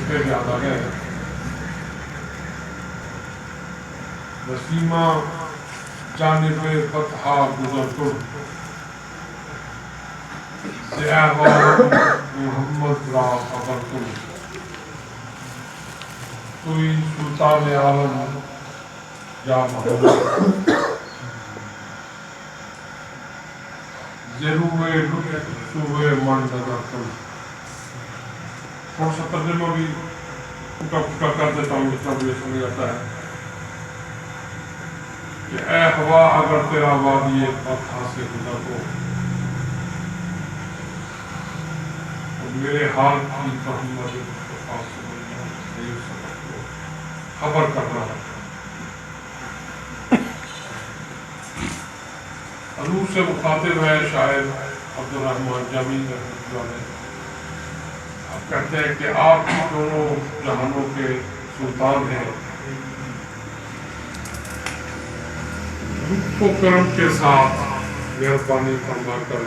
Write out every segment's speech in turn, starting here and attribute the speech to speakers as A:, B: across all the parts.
A: صفحے یاد آ گئے. نسیمہ جانب فتحہ گزر کن ز احوال محمد را خبر کن. توی سلطان عالم یا محمد ضروے سوے من نظر کن. تھوڑا سا ترجمہ بھی ٹوٹا پھوٹا کر دیتا ہوں جتنا مجھے سمجھ آتا ہے کہ اے ہوا اگر تیرا وادی فتحہ سے گزر ہو تو میرے حال کی محمد مصطفیٰ صلی اللہ علیہ وسلم کو خبر کرنا. حضور سے مخاطب ہے شاعر عبدالرحمن جامی رحمۃ اللہ علیہ. آپ کہتے ہیں کہ آپ دونوں جہانوں کے سلطان ہیں. لطف و کرم کے ساتھ مہربانی فرما کر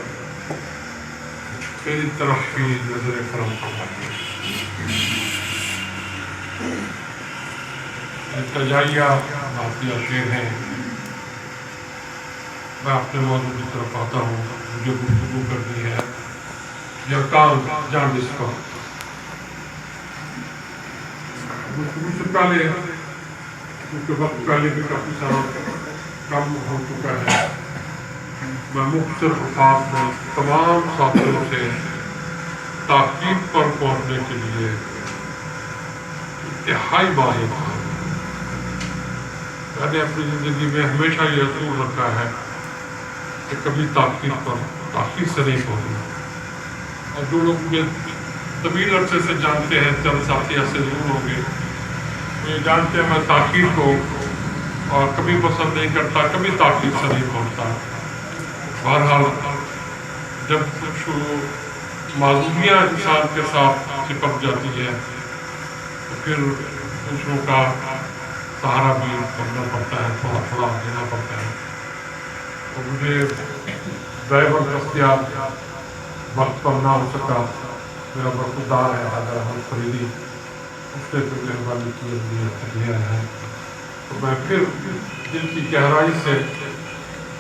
A: میری طرف بھی نظر کرم فرمائیے. التجائیہ باتیہ شعر ہیں. میں اپنے موضوع کی طرف آتا ہوں. مجھے گفتگو کرنی ہے یرکان جانڈس پر. گفتگو سے پہلے کیونکہ وقت پہلے بھی کافی سارا کم ہو چکا ہے میں مختصر الفاظ میں تمام ساتھیوں سے تحقیق پر پہنچنے کے لیے انتہائی واضح تھا. میں نے اپنی زندگی میں ہمیشہ یہ اصول رکھا ہے کہ کبھی تحقیق سے نہیں پہنچنا. اور جو لوگ مجھے طویل عرصے سے جانتے ہیں, چند ساتھی ایسے ضرور ہوں گے وہ یہ جانتے ہیں میں تحقیق کو اور کبھی پسند نہیں کرتا, کبھی تحقیق سے نہیں پہنچتا. بہرحال جب کچھ معذوریاں انسان کے ساتھ چپک جاتی ہے تو پھر دوسروں کا سہارا بھی کرنا پڑتا ہے, تھوڑا تھوڑا دینا پڑتا ہے. تو مجھے ڈرائیور دستیاب وقت پر نہ ہو سکا. میرا برخودار ہے حیدر احمد فریدی, اس نے تو مہربانی کی لیا ہے. تو میں پھر دل کی گہرائی سے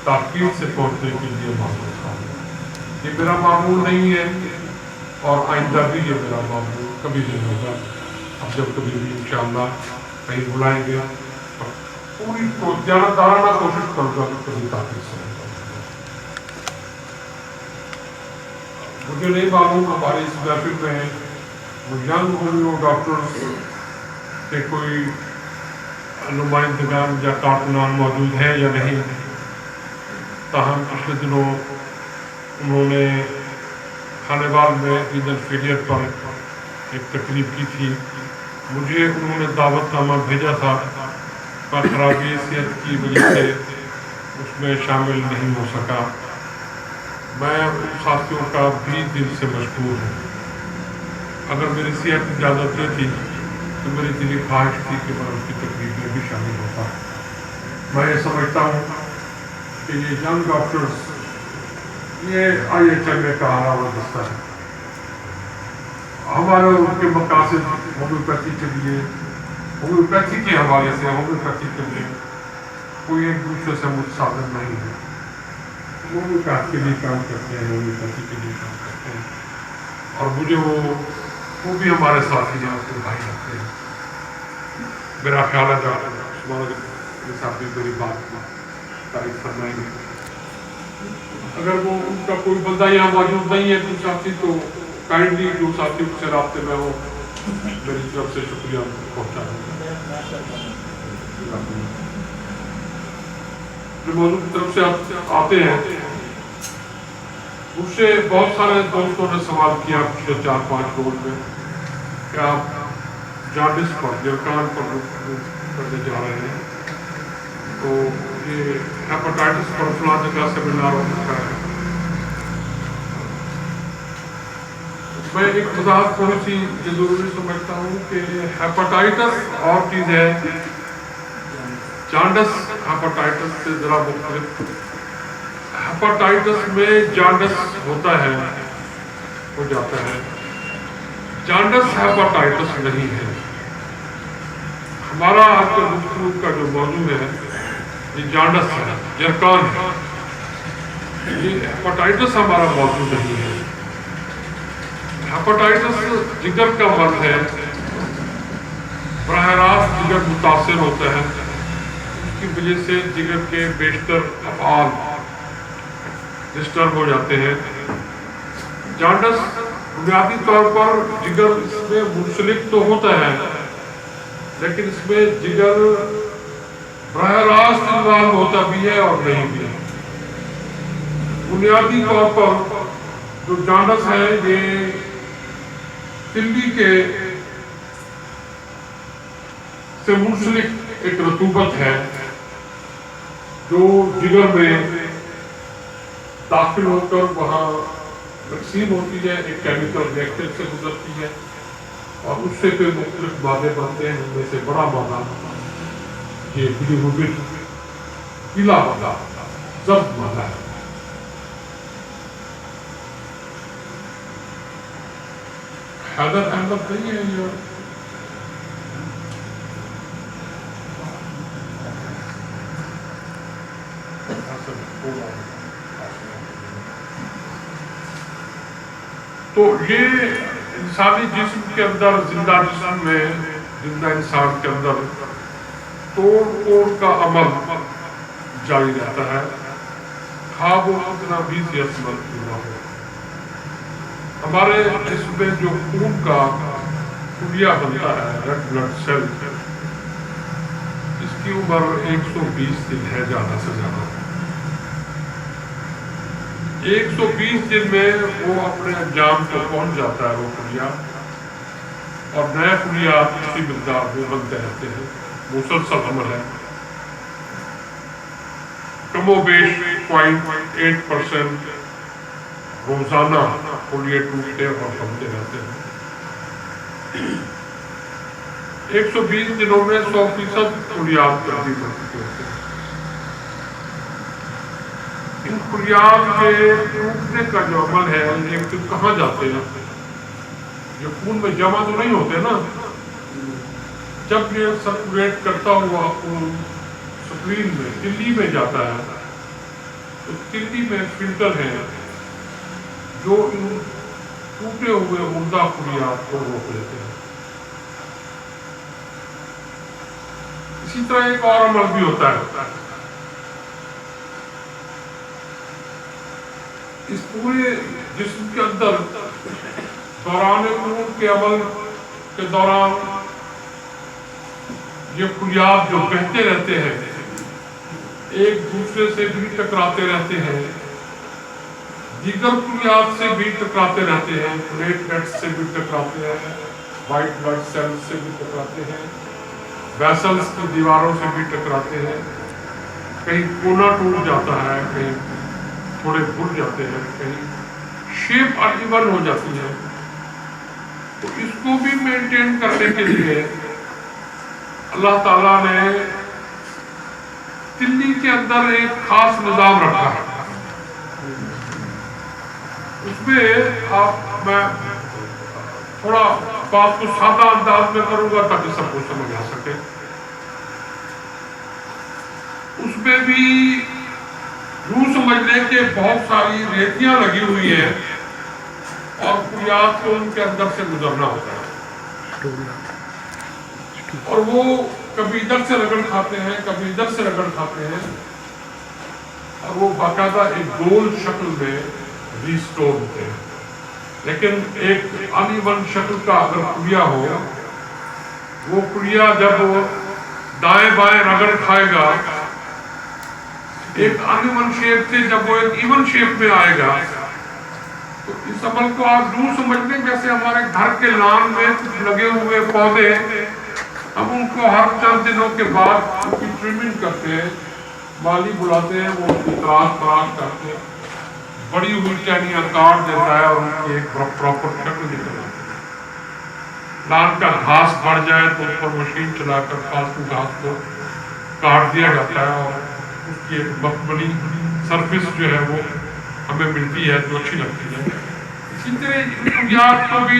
A: تحقیق سے پہنچنے کے لیے معمول تھا. یہ میرا معمول نہیں ہے اور آئندہ بھی یہ میرا معمول کبھی نہیں ہوگا. اب جب کبھی بھی انشاءاللہ کہیں بلائیں گے پوری جانبدارانہ کوشش کروں گا کہ کبھی تحقیق سے ہوگا. مجھے نہیں معلوم ہماری اس محفل میں ینگ ہومیو ڈاکٹرز کے کوئی نمائندگان یا کارکنان موجود ہیں یا نہیں. تاہم پچھلے دنوں انہوں نے خانے بال میں عید الفطر پر ایک تقریب کی تھی. مجھے انہوں نے دعوت نامہ بھیجا تھا پر خرابی صحت کی وجہ سے اس میں شامل نہیں ہو سکا. میں ان ساتھیوں کا بھی دل سے مشکور ہوں. اگر میری صحت اجازت دیتی تو میری دلی خواہش تھی کہ میں ان کی تقریب میں بھی شامل ہوتا. میں یہ سمجھتا ہوں کہ یہ ینگ ڈاکٹرز یہ آئی ایچ ایم اے کا ہراوا دستہ ہے. ہمارے ان کے مقاصد ہومیوپیتھی کے لیے, ہومیوپیتھی کے حوالے سے ہومیوپیتھی کے لیے کوئی ایک دوسرے سے متصادم نہیں ہے. ہومیوپیتھی کے لیے کام کرتے ہیں, ہومیوپیتھی کے لیے کام کرتے ہیں اور مجھے وہ بھی ہمارے ساتھی ہیں, اس کے بھائی رکھتے ہیں. میرا خیال ہے ساتھی میری بات تعریف فرمائیں گے. اگر وہ ان کا کوئی بندہ یہاں موجود نہیں ہے تو ساتھی تو کائنڈلی جو ساتھی ان سے رابطے میں ہو میری طرف سے شکریہ پہنچا دوں. جو موضوع کی طرف سے آتے ہیں اس سے بہت سارے دوستوں نے سوال کیا پچھلے 4-5 روز میں کہ آپ جانڈس پر یرکان پر کرنے جا رہے ہیں تو یہ ہیپاٹائٹس پر فلاں جگہ سیمینار ہو چکا ہے. میں ایک وضاحت تھوڑی سی یہ ضروری سمجھتا ہوں کہ ہیپاٹائٹس اور چیز ہے, جانڈس ہیپاٹائٹس سے ذرا مختلف. ہیپاٹائٹس میں جانڈس ہوتا ہے, ہو جاتا ہے. جانڈس ہیپاٹائٹس نہیں ہے. ہمارا آج کا گفتگو کا جو موضوع ہے یہ جانڈس ہے، جرکان ہے. یہ ہیپاٹائٹس ہمارا موضوع نہیں ہے. ہیپاٹائٹس جگر کا مرض ہے، براہ راست جگر متاثر ہوتا ہے، اس کی وجہ سے جگر کے بیشتر افعال ڈسٹرب ہو جاتے ہیں. جانڈس بنیادی طور پر جگر اس میں منسلک تو ہوتا ہے، لیکن اس میں جگر براہ راست انوالو ہوتا بھی ہے اور نہیں بھی. بنیادی طور پر جو جانڈس ہے یہ تلی کے سے منسلک ایک رطوبت ہے جو جگر میں داخل ہو کر وہاں تقسیم ہوتی ہے، ایک کیمیکل ریئیکشن سے گزرتی ہے اور اس سے پھر مختلف مادے بنتے ہیں. ان میں سے بڑا مادہ یہ بلیروبن پیلا مادہ زرد مادہ ہے. حیدر احمد نہیں ہے یہ؟ تو یہ انسانی جسم کے اندر، زندہ جسم میں، زندہ انسان کے اندر توڑ پھوڑ کا عمل جاری رہتا ہے، خواہ وہ کتنا بھی صحت مند کیوں نہ ہو. ہمارے جسم میں جو خون کا خلیہ بنتا ہے، ریڈ بلڈ سیل، اس کی عمر 120 دن ہے زیادہ سے زیادہ. 120 دن میں وہ اپنے انجام کو پہنچ جاتا ہے وہ خلیہ، اور نئے خلیات اسی مقدار میں بنتے رہتے ہیں. مسلسل عمل ہے. کم و بیش 0.8% روزانہ خلیے ٹوٹتے اور بنتے رہتے ہیں. 120 دنوں میں 100% خلیات تبدیل ہو چکے ہوتے ہیں. ان خلیات کے ٹوٹنے کا جو عمل ہے یہ پھر کہاں جاتے ہیں؟ یہ خون میں جمع تو نہیں ہوتے نا. جب یہ سرکولیٹ کرتا ہوا خون سپلین میں، تلی میں جاتا ہے، تو تلی میں فلٹر ہیں جو ان ٹوٹے ہوئے مردہ خلیات کو روک لیتے ہیں. اسی طرح ایک اور عمل بھی ہوتا ہے. اس پورے جسم کے اندر دوران خون کے عمل کے دوران یہ خلیات جو بہتے رہتے ہیں ایک دوسرے سے بھی ٹکراتے رہتے ہیں، دیگر خلیات سے بھی ٹکراتے رہتے ہیں، پلیٹلیٹس سے بھی ٹکراتے ہیں، وائٹ بلڈ سیلز سے بھی ٹکراتے ہیں، ویسلز کی دیواروں سے بھی ٹکراتے ہیں. کہیں کونا ٹوٹ جاتا ہے، کہیں تھوڑے بھر جاتے ہیں، کہیں شیپ ان ایون ہو جاتی ہے. تو اس کو بھی مینٹین کرنے کے لیے اللہ تعالیٰ نے تلی کے اندر ایک خاص نظام رکھا ہے. اس میں میں تھوڑا بات کو سادہ انداز میں کروں گا تاکہ سب کو سمجھ آ سکے. اس میں بھی یوں سمجھ لیں کہ بہت ساری ریتیاں لگی ہوئی ہیں اور خلیات کو ان کے اندر سے گزرنا ہوتا ہے، اور وہ کبھی ادھر سے رگڑ کھاتے ہیں، کبھی ادھر سے رگڑ کھاتے ہیں، اور وہ باقاعدہ ایک گول شکل میں ریسٹور ہوتے ہیں. لیکن ایک ان ایون شکل کا اگر خلیہ ہو، وہ خلیہ جب دائیں بائیں رگڑ کھائے گا، ایک ان ایون شیپ سے جب وہ ایک ایون شیپ میں آئے گا، تو اس عمل کو آپ یوں سمجھ لیں جیسے ہمارے گھر کے لان میں لگے ہوئے پودے، ہم ان کو ہر چند دنوں کے بعد ان کی ٹریمنگ کرتے ہیں، مالی بلاتے ہیں، وہ ان کی تراش کرتے ہیں، بڑی ہوئی ٹہنیاں کاٹ دیتا ہے اور ان کی ایک پراپر شکل نکل آتی ہے. لان کا گھاس بڑھ جائے تو اس پر مشین چلا کر فالتو گھاس کو کاٹ دیا جاتا ہے اور اس کی ایک مکملی سرفیس جو ہے وہ ہمیں ملتی ہے جو اچھی لگتی ہے. اسی طرح خلیات کو بھی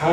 A: 100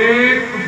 A: 1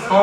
A: 100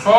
A: 100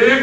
A: 1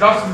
A: 10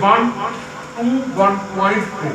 A: 1 to 1.2,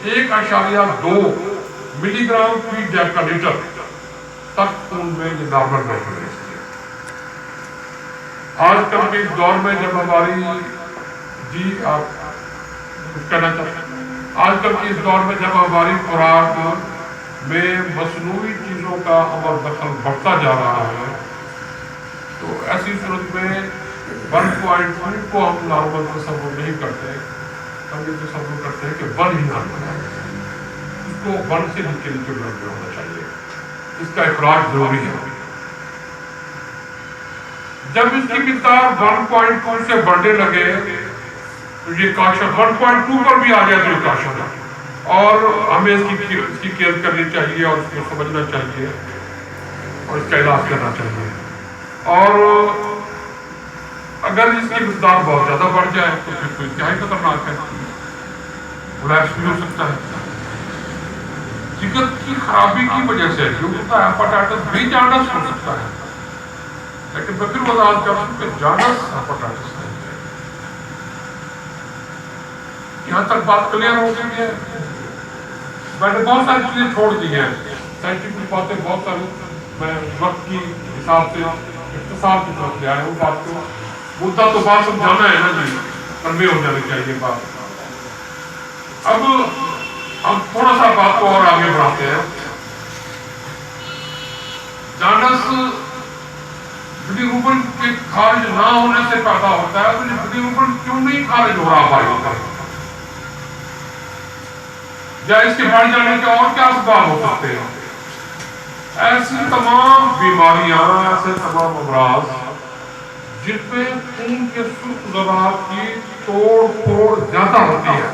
A: 1.2 ملی گرام فی ڈیکالیٹر تک خون میں یہ نارمل رہتی ہے۔ آج کل کے اس دور میں جب ہماری آپ کہنا چاہتے ہیں، آج کل کے اس دور میں جب ہماری خوراک میں مصنوعی چیزوں کا عمل دخل بڑھتا جا رہا ہے، تو ایسی صورت میں 1.2 کو ہم نارمل تصور نہیں کرتے، ہم یہ تصور کرتے ہیں کہ 1 ہی نارمل ہے، اس کو 1 سے نیچے بلڈ میں ہونا چاہیے، اس کا اخراج ضروری ہے۔ جب اس کی مقدار 1.2 سے بڑھنے لگے تو یہ کاشف 1.2 پر بھی آ جائے تو یہ کاشف ہے، اور ہمیں اس کی کیئر کرنی چاہیے اور اس کو سمجھنا چاہیے اور اس کا علاج کرنا چاہیے۔ اور اگر اس کی مقدار بہت زیادہ بڑھ جائے تو پھر تو انتہائی خطرناک ہے، کولیپس بھی ہو سکتا ہے۔ جگر کی خرابی کی وجہ سے جو ہوتا ہے ہیپاٹائٹس بھی جانڈس ہو سکتا ہے، لیکن میں پھر وضاحت کر دوں کہ جانڈس ہیپاٹائٹس نہیں ہے۔ یہاں تک بات کلیئر ہو گئی ہے؟ میں نے بہت ساری چیزیں چھوڑ دی ہیں، سائنٹیفک باتیں بہت ساری، میں وقت کی حساب سے اختصار کی طرف لے آیا ہوں بات کو، مدعا تو بات سمجھانا ہے نا جی، کنوے ہو جانی چاہیے بات۔ اب ہم تھوڑا سا بات کو اور آگے بڑھاتے ہیں۔ جانڈس بلیروبن کے خارج نہ ہونے سے پیدا ہوتا ہے، تو یہ بلیروبن کیوں نہیں خارج ہو رہا بھائی؟ یا اس کے بڑھ جانے کے اور کیا اسباب ہو سکتے ہیں؟ ایسی تمام بیماریاں، ایسے تمام امراض جن میں خون کے سرخ ذرات کی توڑ پھوڑ زیادہ ہوتی ہے،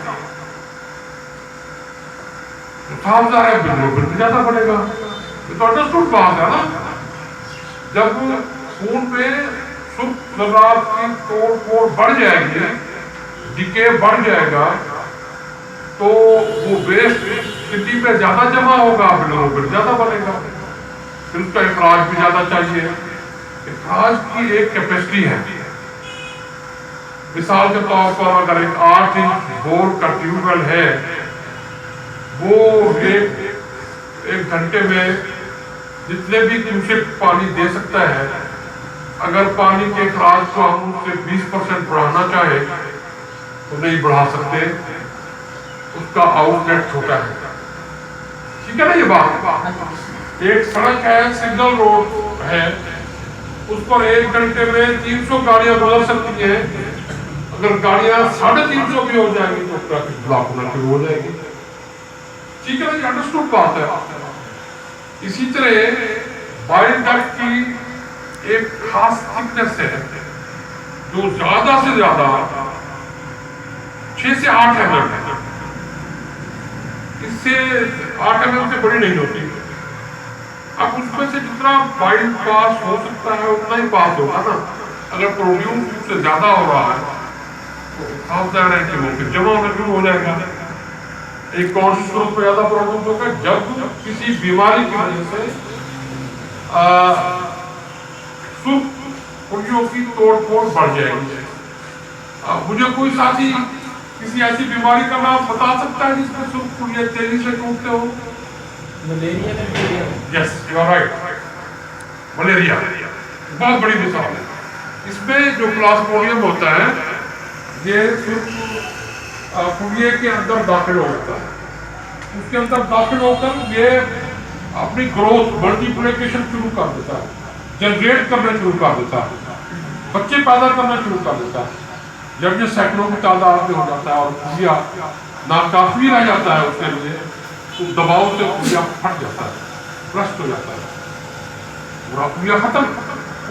A: صاف ظاہر ہے بلیروبن بھی زیادہ بڑھے گا، یہ تو انڈرسٹوڈ بات ہے نا۔ جب خون میں سرخ ذرات کی توڑ پھوڑ بڑھ جائے گی، ڈکے بڑھ جائے گا، تو وہ ویسٹ کڈنی میں زیادہ جمع ہوگا، بلیروبن زیادہ بنے گا، پھر اس کا اخراج بھی زیادہ چاہیے۔ اخراج کی ایک کیپیسٹی ہے، مثال کے طور پر اگر ایک 8 انچ بور کا ٹیوب ویل ہے، وہ ایک گھنٹے میں جتنے بھی کیوسک پانی دے سکتا ہے، اگر پانی کے اخراج کو ہم اس سے 20% بڑھانا چاہے تو نہیں بڑھا سکتے، اس کا آؤٹ لیٹ چھوٹا ہے، ٹھیک ہے نا یہ بات۔ ایک سڑک ہے، سگنل روڈ ہے، اس پر ایک گھنٹے میں 300 گاڑیاں گزر سکتی ہیں، اگر گاڑیاں 350 بھی ہو جائیں گی تو ٹریفک بلاک ہونا شروع ہو جائے گی، ٹھیک ہے نا یہ انڈرسٹوڈ بات ہے۔ اسی طرح بائل ڈکٹ کی ایک خاص تھکنس ہے جو زیادہ سے زیادہ 6 سے 8 mm ہے، اس سے 8 mm سے بڑی نہیں ہوتی۔ اب اس میں سے جتنا بائل پاس ہو سکتا ہے اتنا ہی پاس ہوگا نا، اگر پروڈیوس اس سے زیادہ ہو رہا ہے تو صاف ظاہر ہے کہ وہ پھر جمع ہونا شروع ہو جائے گا۔ ایک کون سی صورت میں زیادہ پروڈیوس ہوگا؟ جب کسی بیماری کی وجہ سے سرخ خلیوں کی توڑ پھوڑ بڑھ جائے گی۔ مجھے کوئی ساتھی کسی ایسی بیماری کا نام بتا سکتا ہے جس میں سرخ خلیے تیزی سے ٹوٹتے ہو؟ Malaria. Yes you are right, malaria بہت بڑی مثال ہے۔ اس میں جو پلازموڈیم ہوتا ہے یہ سرخ خلیے کے اندر داخل ہو جاتا ہے، اس کے اندر داخل ہو کر یہ اپنی گروتھ ملٹیپلیکیشن شروع کر دیتا ہے، جنریٹ کرنا شروع کر دیتا ہے، بچے پیدا کرنا شروع کر دیتا ہے۔ جب یہ سینکڑوں کی تعداد میں ہو جاتا ہے اور خلیہ ناکافی رہ جاتا ہے اس کے لیے، تو دباؤ سے خلیہ پھٹ جاتا ہے، برسٹ ہو جاتا ہے، پورا خلیہ ختم۔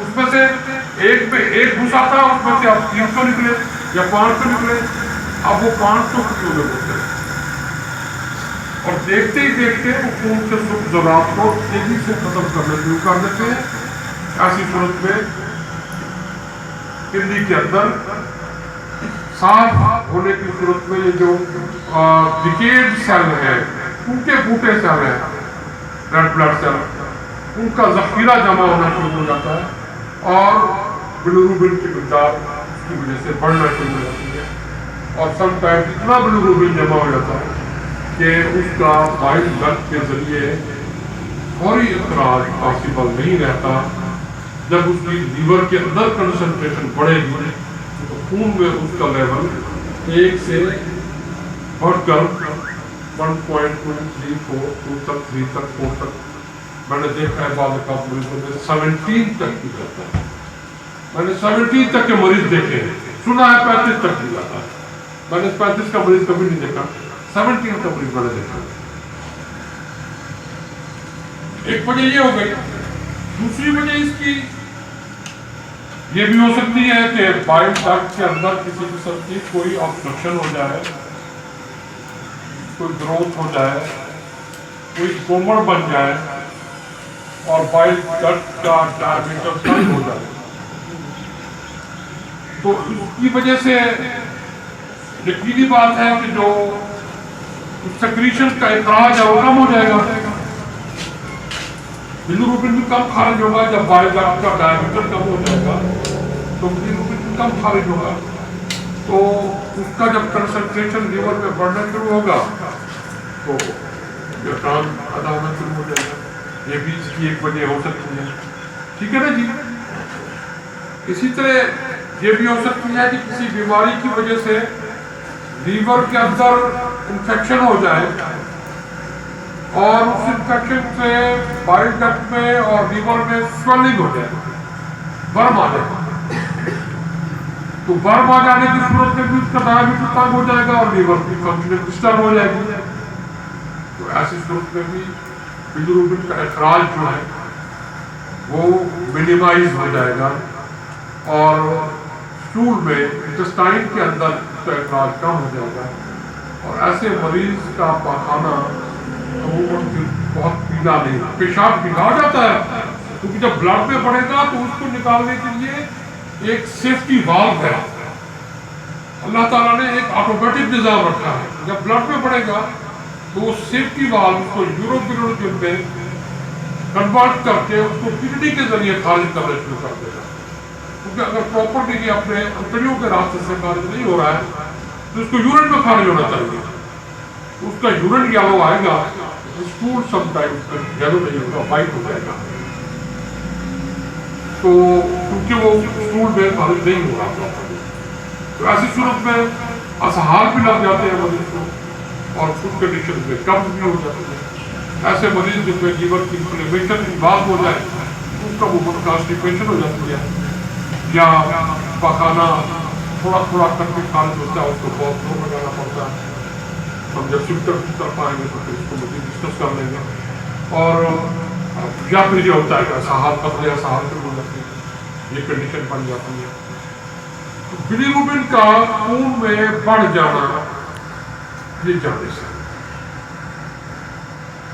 A: اس میں سے ایک پہ ایک گھس آتا ہے، اس میں سے اب 300 نکلے یا 500 نکلے، اب وہ 500 خلیوں میں ہوتے ہیں، اور دیکھتے ہی دیکھتے وہ خون کے سرخ ذرات کو تیزی سے ختم کرنا شروع کر دیتے ہیں۔ ایسی صورت میں کڈنی کے اندر صاف ہونے کی صورت میں یہ جو ڈیکیڈ سیل ہے، ٹوٹے پھوٹے سیل ہیں، ریڈ بلڈ سیل، ان کا ذخیرہ جمع ہونا شروع ہو جاتا ہے اور بلیروبن کی مقدار اس کی وجہ سے بڑھنا شروع ہو جاتی ہے، اور سم ٹائم اتنا بلیروبن جمع ہو جاتا ہے کہ اس کا بائل ڈکٹ کے ذریعے فوری اخراج پاسبل نہیں رہتا. جب اس کی لیور کے اندر کنسنٹریشن بڑھے گی تو خون میں اس کا لیول 1 سے بڑھ کر 1.234 تک 3 تک 4 تک میں نے دیکھا ہے بعض اوقات مریضوں میں 17 تک بھی جاتا ہے. میں نے 17 تک کے مریض دیکھے ہیں. سنا ہے 35 تک بھی جاتا ہے. میں نے 35 کا مریض کبھی نہیں دیکھا, 17 کا مریض میں نے دیکھا. ایک وجہ یہ ہو گئی. دوسری وجہ اس کی یہ بھی ہو سکتی ہے کہ بائل ڈکٹ کے اندر کسی قسم کی کوئی آبسٹرکشن ہو جائے, کوئی گروتھ ہو جائے, کوئی کومڑ بن جائے اور بائل ڈکٹ کا ڈائمیٹر کم ہو جائے. تو اس کی وجہ سے یقینی بات ہے کہ جو سیکریشن کا اخراج ہے وہ کم ہو جائے گا. بلیروبن بھی کم خارج ہوگا. جب بائل ڈکٹ کا ڈائمیٹر کم ہو جائے گا تو بلیروبن بھی کم خارج ہوگا. تو اس کا جب کنسنٹریشن لیور میں بڑھنا شروع ہوگا تو یہ کام ادا ہونا شروع ہو جائے گا. یہ بھی اس کی ایک وجہ ہو سکتی ہے. ٹھیک ہے نا جی. اسی طرح یہ بھی ہو سکتی ہے کہ کسی بیماری کی وجہ سے لیور کے اندر انفیکشن ہو جائے اور اس انفیکشن سے بائل ڈکٹ میں اور لیور میں سویلنگ ہو جائے, برم آ جائے. تو برم آ جانے کی صورت میں بھی اس کا ڈائمیٹر کم ہو جائے گا اور لیور کی فنکشن ڈسٹرب ہو جائے گی. تو ایسی صورت میں بھی بلیروبن کا اخراج جو ہے وہ منیمائز ہو جائے گا اور اسٹول میں انٹسٹائن کے اندر اس کا اخراج کم ہو جائے گا. اور ایسے مریض کا پاخانہ عموماً بہت پیلا نہیں, پیشاب پیلا ہو جاتا ہے کیونکہ جب بلڈ میں بڑھے گا تو اس کو نکالنے کے لیے ایک سیفٹی والو ہے. اللہ تعالیٰ نے ایک آٹومیٹک نظام رکھا ہے. جب بلڈ میں بڑھے گا تو وہ سیفٹی والو اس کو یوروپیرل میں کنورٹ کر کے اس کو کڈنی کے ذریعے خارج کرنا شروع کر دے گا. کیونکہ اگر پراپرلی اپنے انتڑیوں کے راستے سے خارج نہیں ہو رہا ہے تو اس کو یورین میں خارج ہونا چاہیے. اس کا یورین یلو آئے گا, اسٹول سم ٹائم یلو نہیں ہوگا, وائٹ ہو جائے گا. تو کیونکہ وہ اسٹول میں خارج نہیں ہو رہا پراپرلی. تو ایسی صورت میں اسہال بھی لگ جاتے ہیں مریض کو اور کچھ کنڈیشن میں کم بھی ہو جاتے ہیں. ایسے مریض جن میں لیور کی انفلیمیشن انوالو ہو جائے ان کا وہ کانسٹیپیشن ہو جاتی ہے یا پاخانہ تھوڑا تھوڑا کر کے خارج ہوتا ہے, اس کو بہت زور لگانا پڑتا ہے. ہم جب سمپٹم کر پائیں گے تو پھر اس کو مزید ڈسکس کر لیں گے. اور یا پھر یہ ہوتا ہے کہ اسہال پتلے اسہال شروع ہو جاتی ہے, یہ کنڈیشن بن جاتی ہے. بلیروبن کا خون میں بڑھ جانا یہ جانڈس ہے.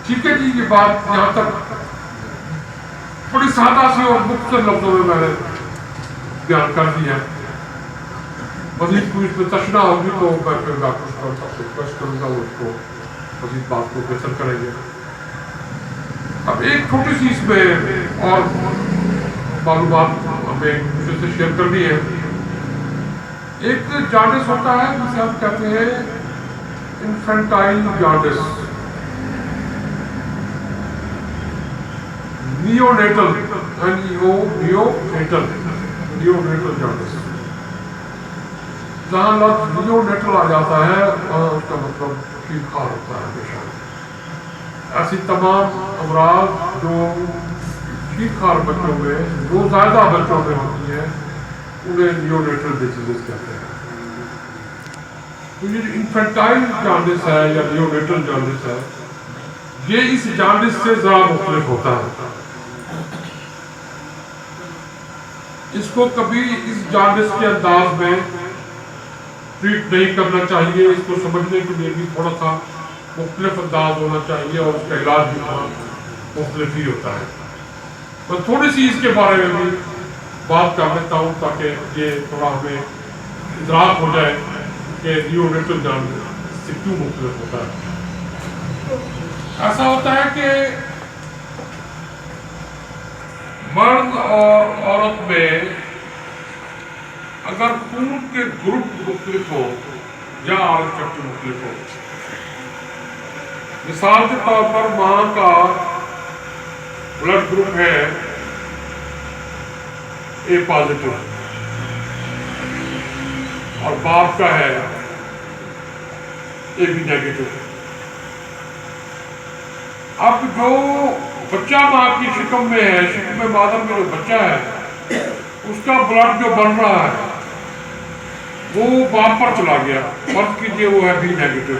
A: ٹھیک ہے جی. یہ بات یہاں تک بڑی سادہ سی اور مختصر لفظوں میں نے بیان کر دی ہے. مزید کوئی اس میں تشنا ہوگی تو میں پھر ڈاکٹر صاحب سے ریکویسٹ کروں گا وہ اس کو مزید بات کو بہتر کریں گے. اب ایک چھوٹی سی اس میں اور معلومات ہمیں دوسرے سے شیئر کرنی ہے. ایک جانڈس ہوتا ہے جسے ہم کہتے ہیں انفینٹائل جانڈس, نیونیٹل جانڈس. جہاں لفظ نیونیٹل آ جاتا ہے وہاں اس کا مطلب ٹھیک خار ہوتا ہے ہمیشہ. ایسی تمام امراض جو ٹھیک خار بچوں میں, جو زیادہ بچوں میں ہوتی ہیں, انہیں نیونیٹل ڈیزیز کہتے ہیں. تو یہ جو انفینٹائل جانڈس ہے یا نیونیٹل جانڈس ہے, یہ اس جانڈس سے ذرا مختلف ہوتا ہے. اس کو کبھی اس جانڈس کے انداز میں ٹریٹ نہیں کرنا چاہیے. اس کو سمجھنے کے لیے بھی تھوڑا سا مختلف انداز ہونا چاہیے اور اس کا علاج بھی مختلف ہی ہوتا ہے. میں تھوڑی سی اس کے بارے میں بھی بات کر لیتا ہوں تاکہ یہ تھوڑا ہمیں ادراک ہو جائے کہ نیونیٹل جانڈس سے کیوں مختلف ہوتا ہے. ایسا ہوتا ہے کہ مرد اور عورت میں اگر خون کے گروپ مختلف ہو یا آرٹ فیکٹر مختلف ہو, مثال کے طور پر ماں کا بلڈ گروپ ہے اے پازیٹیو اور باپ کا ہے اے بی نیگیٹو. اب جو بچہ ماں کی شکم میں ہے، شکم مادر میں جو بچہ ہے، اس کا بلڈ جو بن رہا ہے وہ باپ پر چلا گیا، فرض کیجئے وہ ہے بی نیگیٹو.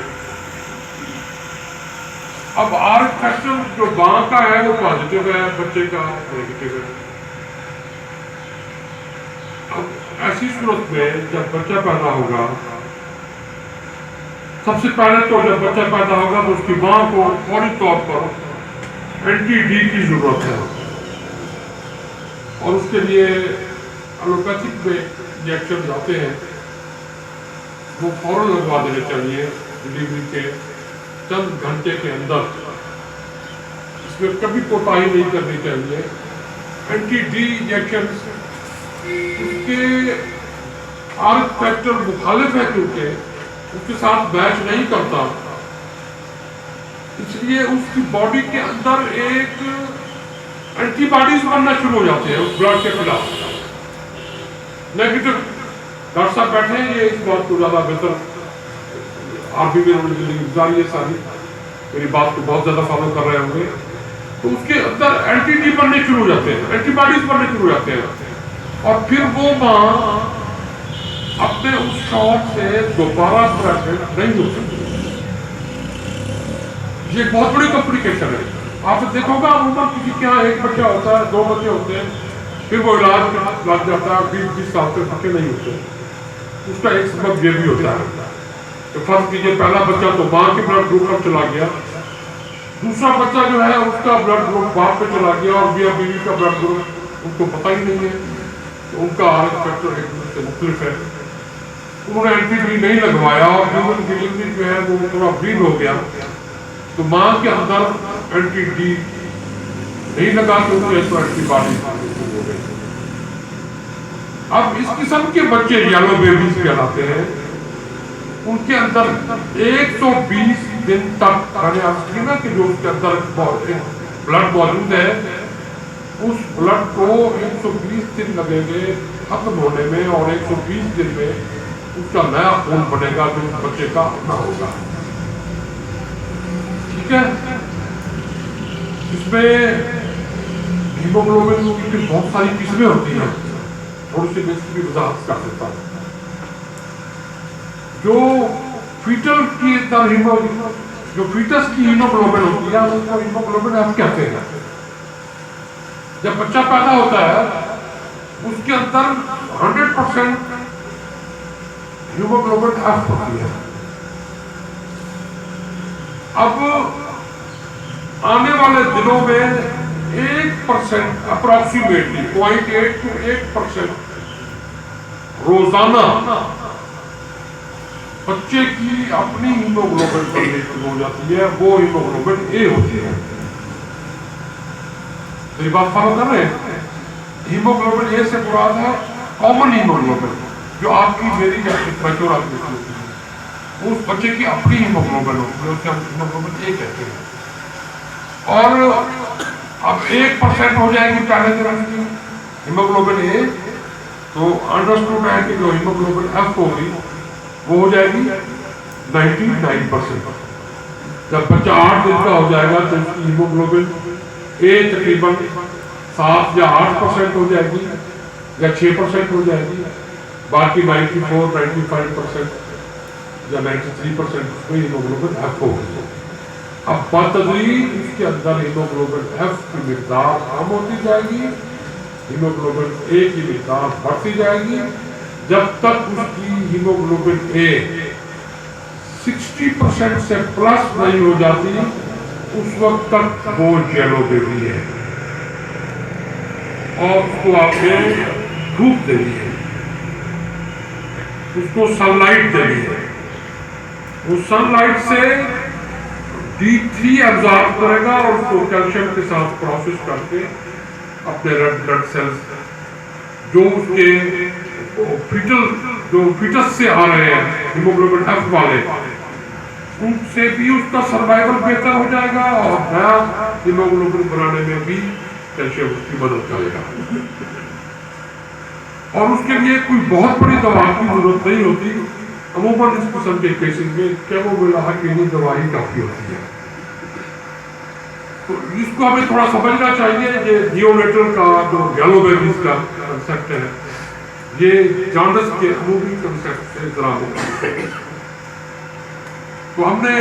A: اب آر فیکٹر جو ماں کا ہے وہ پازیٹیو ہے، بچے کا نیگیٹو ہے. اب ایسی صورت میں جب بچہ پیدا ہوگا، سب سے پہلے تو جب بچہ پیدا ہوگا تو اس کی ماں کو فوری طور پر اینٹی ڈی کی ضرورت ہے، اور اس کے لیے ایلوپیتھک میں انجیکشن آتے ہیں، وہ فوراً لگوا دینے چاہیے ڈلیوری کے چند گھنٹے کے اندر. اس میں کبھی کوتاہی نہیں کرنی چاہیے. اینٹی ڈی انجیکشن اس کے آر فیکٹر مخالف ہے، کیونکہ اس کے ساتھ میچ نہیں کرتا، اس لیے اس کی باڈی کے اندر ایک اینٹی باڈیز بننا شروع ہو جاتے ہیں اس بلڈ کے خلاف نیگیٹو. ڈاکٹر صاحب بیٹھے ہیں، یہ اس بات کو زیادہ بہتر آپ بھی میرے زندگی گزاری ہے ساری، میری بات کو بہت زیادہ فالو کر رہے ہوں گے. تو اس کے اندر اینٹی ڈی بننے شروع ہو جاتے ہیں، اینٹی باڈیز بننے شروع ہو جاتے ہیں، اور پھر وہ ماں اپنے اس شوہر سے دوبارہ پریگننٹ نہیں ہو سکتی. یہ ایک بہت بڑی کمپلیکیشن ہے. آپ نے دیکھو گا عموماً کسی کے یہاں ایک بچہ ہوتا ہے، 2 بچے ہوتے ہیں، پھر وہ علاج لگ جاتا ہے، 20 سال سے بچے نہیں ہوتے. اس کا ایک سبب یہ بھی ہوتا ہے کہ فرض کیجیے پہلا بچہ تو ماں کے بلڈ گروپ پر چلا گیا، دوسرا بچہ جو ہے اس کا بلڈ گروپ باپ پہ چلا گیا، اور میاں بیوی کا بلڈ گروپ ان کو پتہ ہی نہیں ہے کہ ان کا آر فیکٹر ایک دوسرے سے مختلف ہے. انہوں نے اینٹی ڈی نہیں لگوایا اور ہیومن ڈلیوری جو ہے وہ تھوڑا بریڈ ہو گیا، تو ماں کے اندر اینٹی ڈی نہیں لگا تو اینٹی باڈی ہو گئی. اب اس قسم کے بچے یلو بیبیز کہلاتے ہیں. ان کے اندر 120 دن تک نا کہ جو اس کے اندر بلڈ موجود ہے، اس بلڈ کو 120 دن لگیں گے ختم ہونے میں، اور 120 دن میں اس کا نیا خون بنے گا جو اس بچے کا اپنا ہوگا. ٹھیک ہے. اس میں ہیموگلوبن کی بہت ساری قسمیں ہوتی ہیں، تھوڑی سی میں اس کی وضاحت کر دیتا ہوں. جو فیٹل کی جو فیٹس کی ہیموگلوبن ہوتی ہے اس کو ہیموگلوبن ایف کہتے ہیں. جب بچہ پیدا ہوتا ہے اس کے اندر 100% ہیموگلوبن ایف ہوتی ہے. اب آنے والے دنوں میں 1% اپروکسیمیٹلی 0.8 to 8% روزانہ بچے کی اپنی ہیموگلوبن بننی شروع ہو جاتی ہے. وہ ہیموگلوبن اے ہوتی ہے. میری بات فالو کر رہے ہیں؟ ہیموگلوبن اے سے مراد ہے کامن ہیموگلوبن، جو آپ کی میری میچور آدمی ہوتی ہے، اس بچے کی اپنی ہیموگلوبن ہوتی ہے، اسے ہم ہیموگلوبن اے کہتے ہیں. اور اب 1% ہو جائے گی پہلے دن کی ہیموگلوبن اے، تو انڈرسٹوڈ ہے کہ جو ہیموگلوبن ایف ہوگی وہ ہو جائے گی 99%. جب بچہ 8 دن کا ہو جائے گا تو اس کی ہیموگلوبن اے تقریباً 7 یا 8% ہو جائے گی یا 6% ہو جائے گی. باقی 94-95% یا 93% اس میں ہیموگلوبن ایف ہوگی. اب بتدریج اس کے اندر ہیموگلوبن ایف کی مقدار کم ہوتی جائے گی، ہیموگلوبن اے کی مقدار بڑھتی جائے گی، جب تک اس کی ہیموگلوبن اے 60% سے پلس نہیں ہو جاتی، اس وقت تک وہ یلو بیبی ہے. اور اس کو آپ نے دھوپ دینی ہے، اس کو سن لائٹ دینی ہے. وہ سن لائٹ سے D3 ابزارب کرے گا اور اس کو کیلشیم کے ساتھ پروسیس کر کے اپنے ریڈ بلڈ سیلز جو اس کے فیٹس سے آ رہے ہیں ہیموگلوبن ایف والے، ان سے بھی اس کا سروائیول بہتر ہو جائے گا اور نیا ہیموگلوبن بنانے میں بھی کیلشیم اس کی مدد کرے گا. اور اس کے لیے کوئی بہت بڑی دوا کی ضرورت نہیں ہوتی. عموماً اس قسم کے کیسز میں کیمومائل کی دوا ہی کافی ہوتی ہے. تو اس کو ہمیں تھوڑا سمجھنا چاہیے. یہ نیونیٹل کا جو یلو بیبیز کا کنسیپٹ ہے یہ جانڈس کے عمومی کنسیپٹ سے ذرا مختلف ہے. تو ہم نے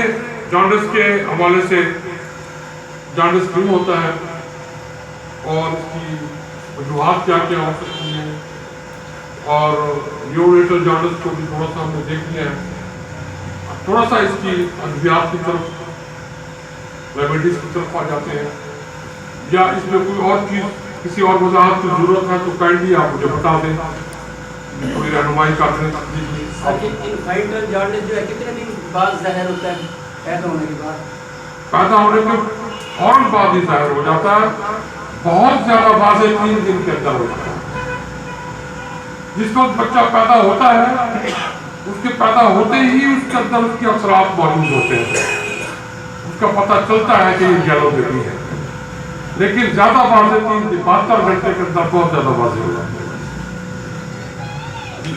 A: جانڈس کے حوالے سے جانڈس کیوں ہوتا ہے اور اس کی وجوہات کیا کیا ہو سکتی ہیں اور نیونیٹل جانڈس کو بھی تھوڑا سا ہم نے دیکھ لیا ہے. تھوڑا سا اس کی ادویات کی طرف ریمیڈیز کی طرف آ جاتے ہیں یا اس میں کوئی اور چیز کسی اور وضاحت کی ضرورت ہے تو کائنڈلی آپ مجھے بتا دیں کوئی رہنمائی کر دیں.
B: انفینٹل جانڈس جو ہے کتنے دن بعد ظاہر ہوتا ہے پیدا ہونے کے بعد؟
A: پیدا ہونے کے فوراً بعد ہی ظاہر ہو جاتا ہے. بہت زیادہ واضح 3 دن کے اندر ہوتا ہے. جس وقت بچہ پیدا ہوتا ہے اس کے پیدا ہوتے ہی اس کے اندر اس کے اثرات موجود ہوتے ہیں. اس کا پتہ چلتا ہے کہ یہ یلو بیبی ہے لیکن زیادہ واضح 72 گھنٹے کے اندر بہت زیادہ واضح ہو جاتا ہے.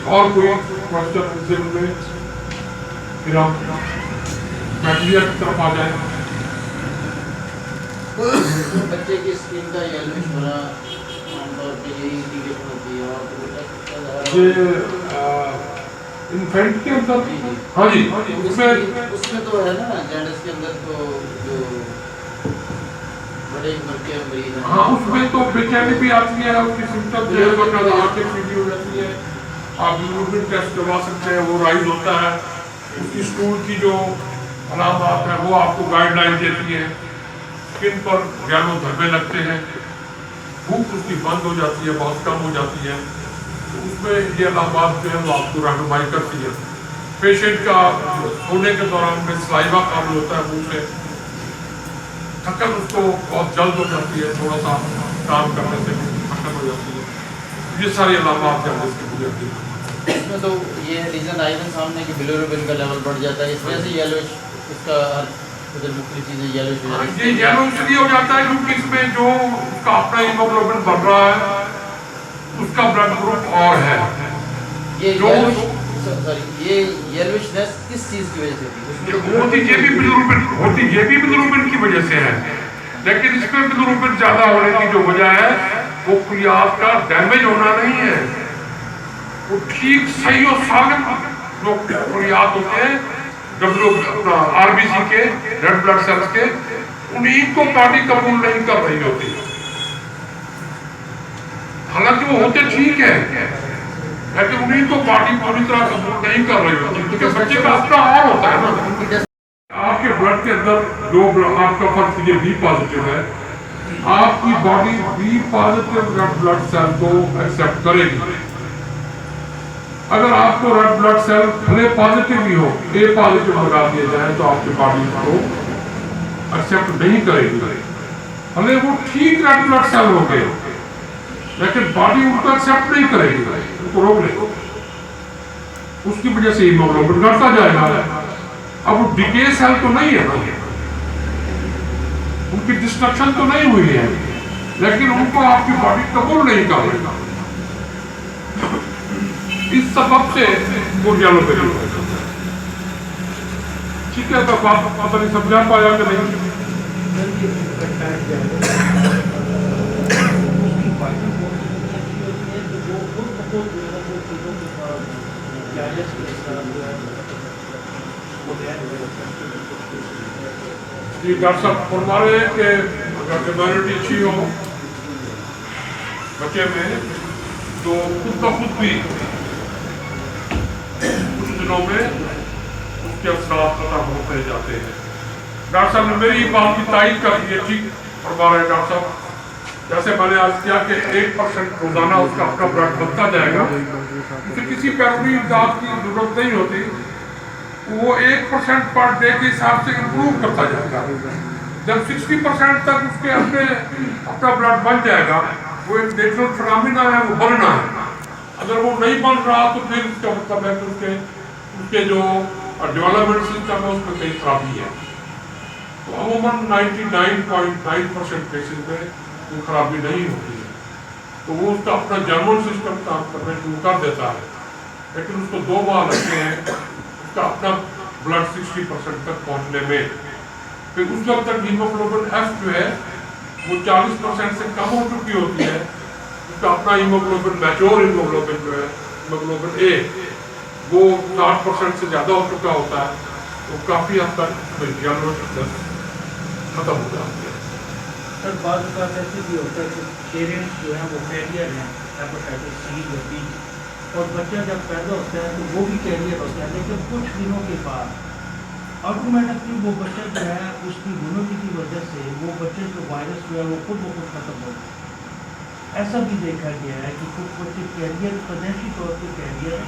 A: اور کوئی کوشچن میں پھر ہم میٹریا کی طرف آ جائیں.
C: بچے کی اسکن کا یلوش ہونا عام طور پہ یہی انڈیکیشن ہوتی ہے اور
A: یہ انفینٹ کے اندر ہاں جی
C: اس میں تو ہے نا جانڈس کے اندر تو جو بڑے عمر کے مریض ہیں
A: ہاں اس میں تو بے چینی بھی آتی ہے. اس کی سمٹم جو ہے آنکھیں پیلی ہو جاتی ہے. آپ بلیروبن ٹیسٹ کروا سکتے ہیں وہ رائز ہوتا ہے. اس کی اسٹول کی جو علامات ہیں وہ آپ کو گائیڈ لائن دیتی ہیں. اسکن پر گیلو دھبے لگتے ہیں. بھوک اس کی بند ہو جاتی ہے بہت کم ہو جاتی ہے. اس میں یہ علامات جو ہے وہ آپ کو رہنمائی کرتی ہے. پیشنٹ کا سونے کے دوران میں سلائیوا قابل ہوتا ہے منہ سے. تھکن اس کو بہت جلد ہو جاتی ہے. تھوڑا سا کام کرنے سے تھکن ہو جاتی ہے. یہ ساری علامات ہیں جس کی گزرتی ہیں.
C: اس میں تو یہ ریزن آئی نا سامنے کہ بلیروبن کا لیول بڑھ جاتا ہے. اس وجہ سے یلوش اس کا ہر مختلف چیزیں یلوش ہو جاتی ہیں.
A: یہ یلو اس لیے ہو جاتا ہے کیونکہ اس میں جو اس کا اپنا ہیموگلوبن بڑھ رہا ہے اس کا بلڈ گروپ اور ہے.
C: یہ یلوشنس کس چیز کی وجہ سے
A: ہوتی یہ بھی بلیروبن کی وجہ سے ہے لیکن اس میں بلیروبن زیادہ ہونے کی جو وجہ ہے وہ خلیات کا ڈیمیج ہونا نہیں ہے. وہ ٹھیک صحیح و سالم جو خلیات ہوتے ہیں اپنا آر بی سی کے ریڈ بلڈ سیلز کے انہیں کو باڈی قبول نہیں کر رہی ہوتی. حالانکہ وہ ہوتے ٹھیک ہے لیکن انہیں کو باڈی پوری طرح قبول نہیں کر رہی ہوتی کیونکہ بچے کا اپنا اور ہوتا ہے نا. آپ کے بلڈ کے اندر جو آپ کا فرق یہ بی پازیٹیو ہے آپ کی body B positive red blood cell کو ایکسپٹ کرے گی. اگر آپ کو ریڈ بلڈ سیل بھلے پازیٹیو بھی ہو اے پازیٹیو لگا دیا جائے تو آپ کی باڈی کو ایکسپٹ نہیں کرے گی. بھلے وہ ٹھیک ریڈ بلڈ سیل ہو گئے لیکن باڈی ان کو ایکسپٹ نہیں کرے گی. ان کو روک لے اس کی وجہ سے ہیموگلوبن گھٹتا جائے گا. اب وہ ڈیکے سیل تو نہیں ہے نا ان کی ڈسٹرکشن تو نہیں ہوئی ہے لیکن ان کو آپ کی باڈی قبول نہیں کر رہے گا. اس سبب سے وہ یلو بیبی ہو جاتا ہے. ٹھیک ہے تو بات پتہ نہیں سمجھا پایا کہ نہیں. جی ڈاکٹر صاحب فرما رہے ہیں کہ اگر امیونٹی اچھی ہو بچے میں تو خود بخود بھی کچھ دنوں میں اس کے اثرات ختم ہوتے جاتے ہیں. ڈاکٹر صاحب نے میری بات کی تائید کر دی ہے. ٹھیک فرما رہے ہیں ڈاکٹر صاحب. جیسے میں نے عرض کیا کہ 1% روزانہ اس کا اپنا بلڈ بنتا جائے گا. اسے کسی پیروی امداد کی ضرورت نہیں ہوتی. وہ 1% پر ڈے کے حساب سے امپروو کرتا جائے گا. جب 60% تک اس کے اپنا بلڈ بن جائے گا وہ ایک نیچرل فنامنا ہے وہ بننا ہے. اگر وہ نہیں بن رہا تو پھر اس کا مطلب ہے کہ اس کے جو اور ڈیولپمنٹ سسٹم ہے اس میں کئی خرابی ہے. تو عموماً 99.9% کیسز میں وہ خرابی نہیں ہوتی ہے. تو وہ اس کا اپنا جرمن سسٹم کام کرنا شروع کر دیتا ہے، لیکن اس کو 2 ماہ لگتے ہیں اس کا اپنا بلڈ 60% تک پہنچنے میں. پھر اس وقت تک ہیموگلوبن ایف جو ہے وہ 40% سے کم ہو چکی ہوتی ہے. اس کا اپنا ہیموگلوبن میچور ہیموگلوبن جو ہے ہیموگلوبن اے وہ 60% سے زیادہ ہو چکا ہوتا ہے. وہ کافی حد تک یلوش ختم ہو جاتی ہے.
B: سر بعض اوقات ایسے بھی ہوتا ہے کہ پیرنٹس جو ہیں وہ کیریئر ہیں ہیپاٹائٹس سی یا بی، اور بچہ جب پیدا ہوتا ہے تو وہ بھی کیریئر ہوتا ہے، لیکن کچھ دنوں کے بعد آٹومیٹکلی وہ بچہ جو ہے اس کی امیونٹی کی وجہ سے وہ بچے جو وائرس جو ہے وہ خود بخود ختم ہو جاتا ہے. ایسا بھی دیکھا گیا ہے کہ کچھ بچے کیریئر پیدائشی طور پہ کیریئر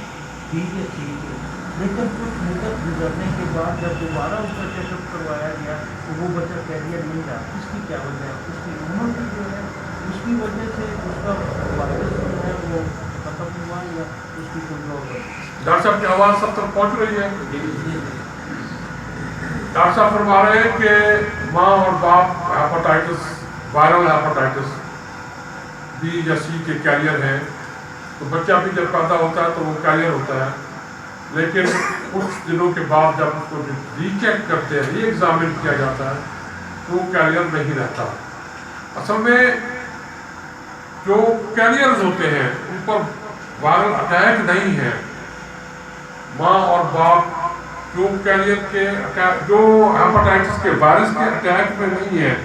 B: بی یا سی کے، لیکن کچھ مدت گزرنے کے بعد جب دوبارہ اس کا چیک اپ کروایا گیا تو وہ بچہ کیریئر نہیں رہا. اس کی کیا وجہ ہے؟ اس کی امیونٹی جو ہے اس کی وجہ سے اس کا وائرس جو ہے وہ ختم ہوا یا اس کی کوئی اور وجہ؟
A: ڈاکٹر صاحب کی آواز سب تک پہنچ رہی ہے؟ ڈاکٹر صاحب فرما رہے ہیں کہ ماں اور باپ ہیپاٹائٹس وائرل ہیپاٹائٹس بی یا سی کے کیریئر ہیں، تو بچہ بھی جب پیدا ہوتا ہے تو وہ کیریئر ہوتا ہے، لیکن کچھ دنوں کے بعد جب اس کو ری چیک کرتے ہیں، ری ایگزامن کیا جاتا ہے تو وہ کیریئر نہیں رہتا. اصل میں جو کیریئرز ہوتے ہیں ان پر وائرل اٹیک نہیں ہے. ماں اور باپ جو کیریئر کے جو ہیپاٹائٹس کے وائرس کے اٹیک میں نہیں ہے،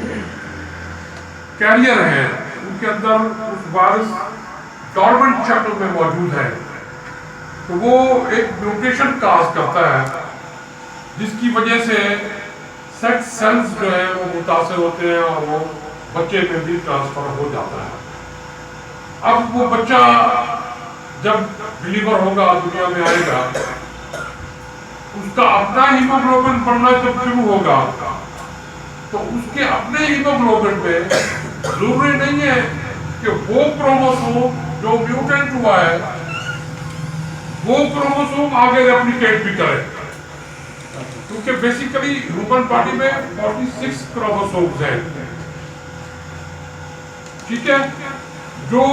A: کیریئر ہیں، ان کے اندر اس وائرس ڈورمنٹ شکل میں موجود ہے، تو وہ ایک میوٹیشن کاز کرتا ہے جس کی وجہ سے سیکس سیلز جو ہیں وہ متاثر ہوتے ہیں اور وہ بچے میں بھی ٹرانسفر ہو جاتا ہے. اب وہ بچہ جب ڈلیور ہوگا، دنیا میں آئے گا، اس کا اپنا ہیموگلوبن بڑھنا جب شروع ہوگا تو اس کے اپنے ہیموگلوبن میں ضروری نہیں ہے کہ وہ کروموسوم جو میوٹنٹ ہوا ہے وہ کروموسوم آگے ریپلیکیٹ بھی کرے، کیونکہ بیسیکلی ہیومن باڈی میں 46 کروموسومز ہیں. ٹھیک ہے، جو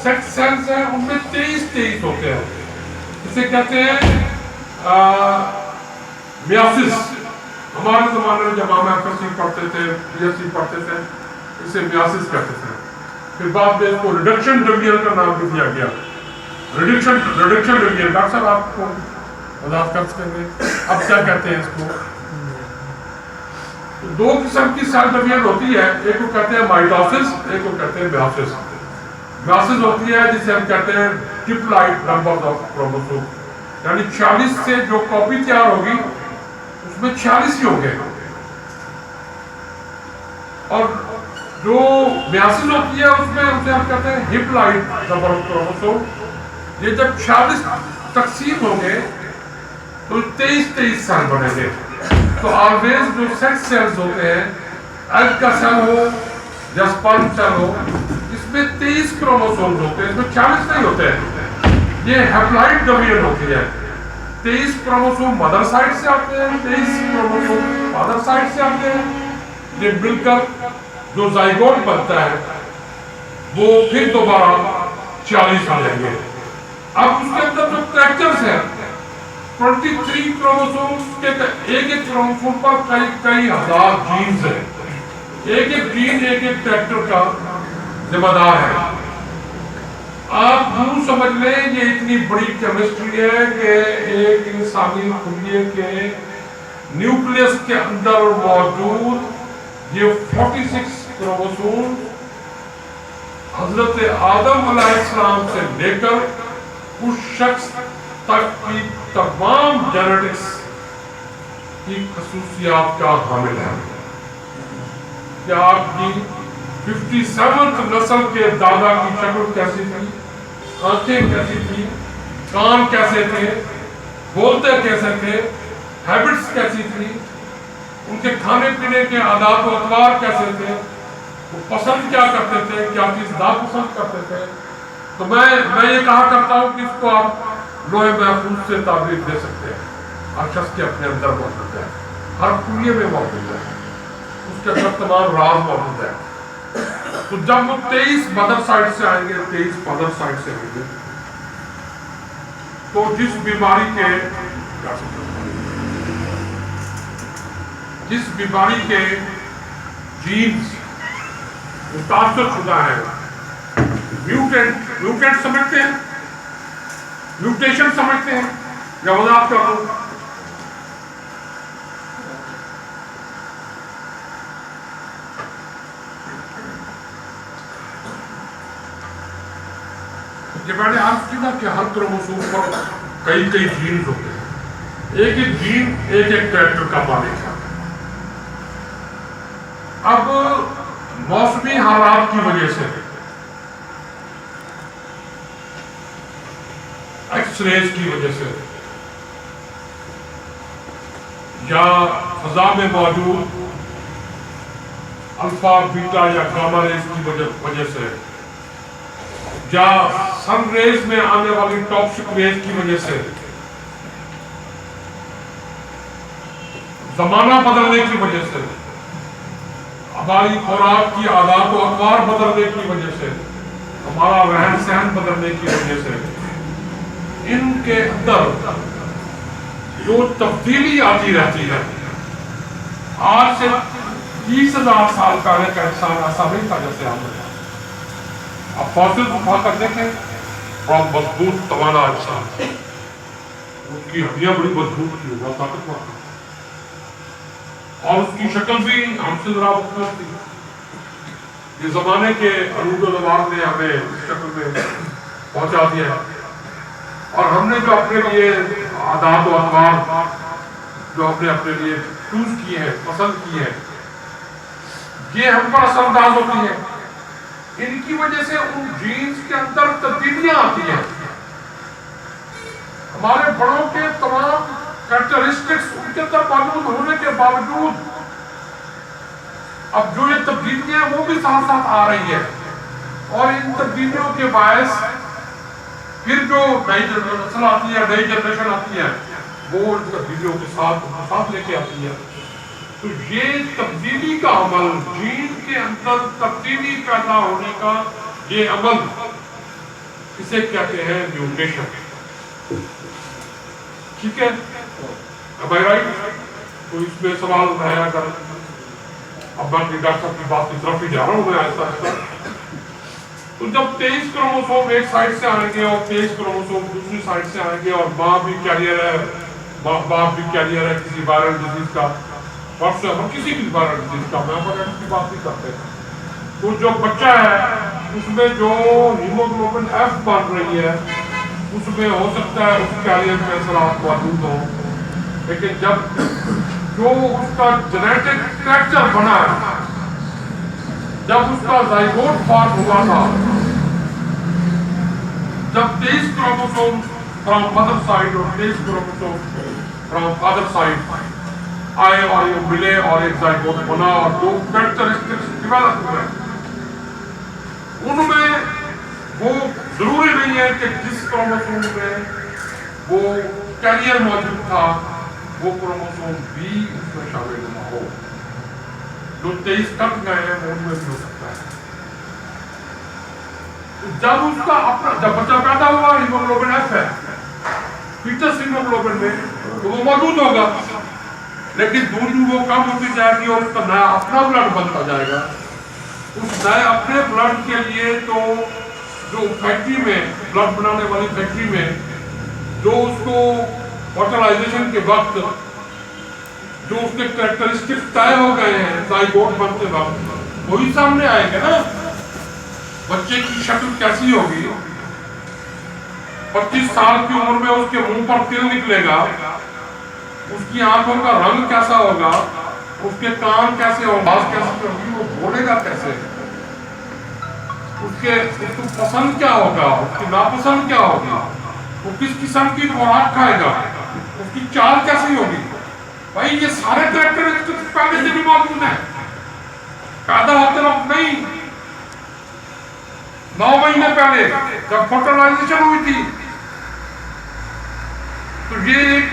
A: سیکس سیلز ہیں ان میں 23 ہوتے ہیں، اسے کہتے ہیں میاسس. ہمارے زمانے میں جب ہم ایف ایس سی پڑھتے تھے، پی ایس سی پڑھتے تھے، اسے میاسس کہتے تھے. پھر بعد میں اس کو ریڈکشن ڈویژن کا نام بھی دیا گیا. ریڈکشن ڈویژن ڈاکٹر صاحب آپ کو وضاحت کر سکیں گے اب کیا کہتے ہیں اس کو؟ 2 قسم کی سیل ڈویژن ہوتی ہے، ایک کو کہتے ہیں مائٹوسس، ایک کو کہتے ہیں میاسس. میاسس ہوتی ہے جسے ہم کہتے ہیں ٹرپلائٹ نمبر آف کروموسوم، یعنی 46 سے جو کاپی تیار ہوگی اس میں 46 ہی ہوں گے. اور جو میاسس ہوتی ہے اس میں اسے ہم کہتے ہیں ہیپلائٹ نمبر آف کروموسوم. یہ جب 46 تقسیم ہوں گے تو 23 سیل بنے گے. تو آلویز جو سیکس سیلز ہوتے ہیں، ایگ کا سیل ہو یا سپرم سیل ہو، اس میں 23 کروموسومز ہوتے ہیں، اس میں 40 نہیں ہوتے ہیں. یہ ہیپلائٹ ڈویژن ہوتی ہے. 23 کروموسوم مدر سائڈ سے آتے ہیں، 23 کروموسوم فادر سائڈ سے آتے ہیں. یہ مل کر جو زائگوٹ بنتا ہے وہ پھر دوبارہ 40 آ جائیں گے. اب اس کے اندر جو کریکٹرز ہیں 23 کروموسوم کے ایک کروموسوم پر کئی ہزار جینز ہیں. ایک جین ایک کریکٹر کا ذمہ دار ہے. آپ یوں سمجھ لیں یہ اتنی بڑی کیمسٹری ہے کہ ایک انسانی خلیے کے نیوکلیس کے اندر موجود یہ 46 کروموسوم حضرت آدم علیہ السلام سے لے کر اس شخص تک کی تمام جینیٹکس کی خصوصیات کا حامل ہے. کیا آپ کی 57 نسل کے دادا کی شکل کیسی تھی، آنکھیں کیسی تھی، کان کیسے تھے، بولتے کیسے تھے، ہیبٹس کیسی تھی، ان کے کھانے پینے کے عادات و اطوار کیسے تھے، وہ پسند کیا کرتے تھے، کیا چیز ناپسند کرتے تھے. تو میں یہ کہا کرتا ہوں کہ اس کو آپ لوہے محفوظ سے تعبیر دے سکتے ہیں. ہر شخص کے اپنے اندر موجود ہے، ہر کلیے میں موجود ہے، اس کے اندر تمام راز موجود ہے. تو جب وہ 23 مدر سائڈ سے آئیں گے، 23 مدر سائڈ سے آئیں گے، تو جس بیماری کے جینز متاثر شدہ ہیں، میوٹینٹ سمجھتے ہیں، میوٹیشن سمجھتے ہیں، یا وضاحت کر دوں. یہ میں نے عرض کی نا کہ ہر کروموسوم پر کئی جینز ہوتے ہیں، ایک جین ایک کریکٹر کا مالک ہے. اب موسمی حالات کی وجہ سے، ایکس ریز کی وجہ سے، یا فضا میں موجود الفا بیٹا یا گاما ریز کی وجہ سے، یا سن ریز میں آنے والی ٹاکسک ریز کی وجہ سے، زمانہ بدلنے کی وجہ سے، ہماری خوراک کی عادات و اقوار بدلنے کی وجہ سے، ہمارا رہن سہن بدلنے کی وجہ سے، ان کے اندر جو تبدیلی آتی رہتی ہے. آج سے 30,000 سال پہلے کا انسان ایسا نہیں تھا جیسے ہم ہیں. اب فاسل اٹھا کر دیکھیں، بڑا مضبوط توانا انسان، اس کی ہڈیاں بڑی مضبوط تھی، بہت طاقتور تھا، اور اس کی شکل بھی ہم سے ذرا مختلف تھی. یہ زمانے کے عروج و زوال نے ہمیں اس شکل میں پہنچا دیا ہے، اور ہم نے جو اپنے لیے عادات و اقوار جو اپنے لیے چوز کیے ہیں، پسند کیے ہیں، یہ ہم پر اثر انداز ہوتی ہے. ان کی وجہ سے ان جینز کے اندر تبدیلیاں آتی ہیں. ہمارے بڑوں کے تمام کریکٹرسٹکس ان کے اندر موجود ہونے کے باوجود اب جو یہ تبدیلیاں ہیں وہ بھی ساتھ ساتھ آ رہی ہیں، اور ان تبدیلیوں کے باعث پھر جو نئی نسل آتی ہے، نئی جنریشن آتی ہے، وہ ان تبدیلیوں کے ساتھ لے کے آتی ہے. تو یہ تبدیلی کا عمل، جین کے اندر تبدیلی پیدا ہونے کا یہ عمل، اسے کہتے ہیں میوٹیشن. ٹھیک ہے، اب تو اس میں سوال ہے، اگر اب میں ڈاکٹر صاحب کی بات کی طرف ہی جا رہا ہوں میں آہستہ آہستہ. تو جب 23 کروموسوم ایک سائڈ سے آئیں گے اور 23 کروموسوم دوسری سائڈ سے آئیں گے، اور ماں بھی کیریئر ہے، باپ بھی کیریئر ہے کسی وائرل ڈیزیز کا، کسی بھی وائرل ڈیزیز کا، میں کی بات نہیں کرتے. تو جو بچہ ہے اس میں جو ہیموگلوبن ایف بن رہی ہے، اس میں ہو سکتا ہے اس کیریئر میں اثرات موجود ہوں، لیکن جب جو اس کا جینیٹک اسٹرکچر بنا ہے، جب اس کا زائگوٹ فارم ہوا تھا، جب 23 کروموسوم فرام مدر سائڈ اور 23 کروموسوم فرام فادر سائڈ آئے اور یہ ملے اور ایک زائگوٹ بنا اور دو کریکٹرسٹکس ڈیولپ ہوئے، ان میں وہ ضروری نہیں ہے کہ جس کروموسوم میں وہ کیریئر موجود تھا وہ کروموسوم بھی اس میں شامل نہ ہو. جو 23 کٹ گئے ہیں وہ ان میں بھی ہو سکتا ہے. جب اس کا اپنا جب بچہ پیدا ہوا، ہیموگلوبن ایف ہے فیٹس ہیموگلوبن میں، تو وہ موجود ہوگا، لیکن دودھ وہ کم ہوتی جائے گی اور اس کا نیا اپنا بلڈ بنتا جائے گا. اس نئے اپنے بلڈ کے لیے تو جو فیکٹری میں بلڈ بنانے والی فیکٹری میں جو اس کو فرٹیلائزیشن کے وقت جو اس کے کریکٹرسٹکس طے ہو گئے ہیں زائگوٹ بنتے وقت، وہی سامنے آئے گا نا. بچے کی شکل کیسی ہوگی، 25 سال کی عمر میں اس کے منہ پر تل نکلے گا، اس کی آنکھوں کا رنگ کیسا ہوگا، اس کے کان کیسے ہوگا، آواز کیسی ہوگی، وہ بولے گا کیسے، اس کو پسند کیا ہوگا، اس کی ناپسند کیا ہوگی، وہ کس قسم کی خوراک کھائے گا، اس کی چال کیسی ہوگی. بھائی یہ سارے کریکٹرسٹکس پہلے سے بھی موجود ہیں، پیدا ہوتے وقت نہیں، 9 مہینے پہلے جب فرٹیلائزیشن ہوئی تھی. تو یہ ایک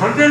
A: 100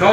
A: 9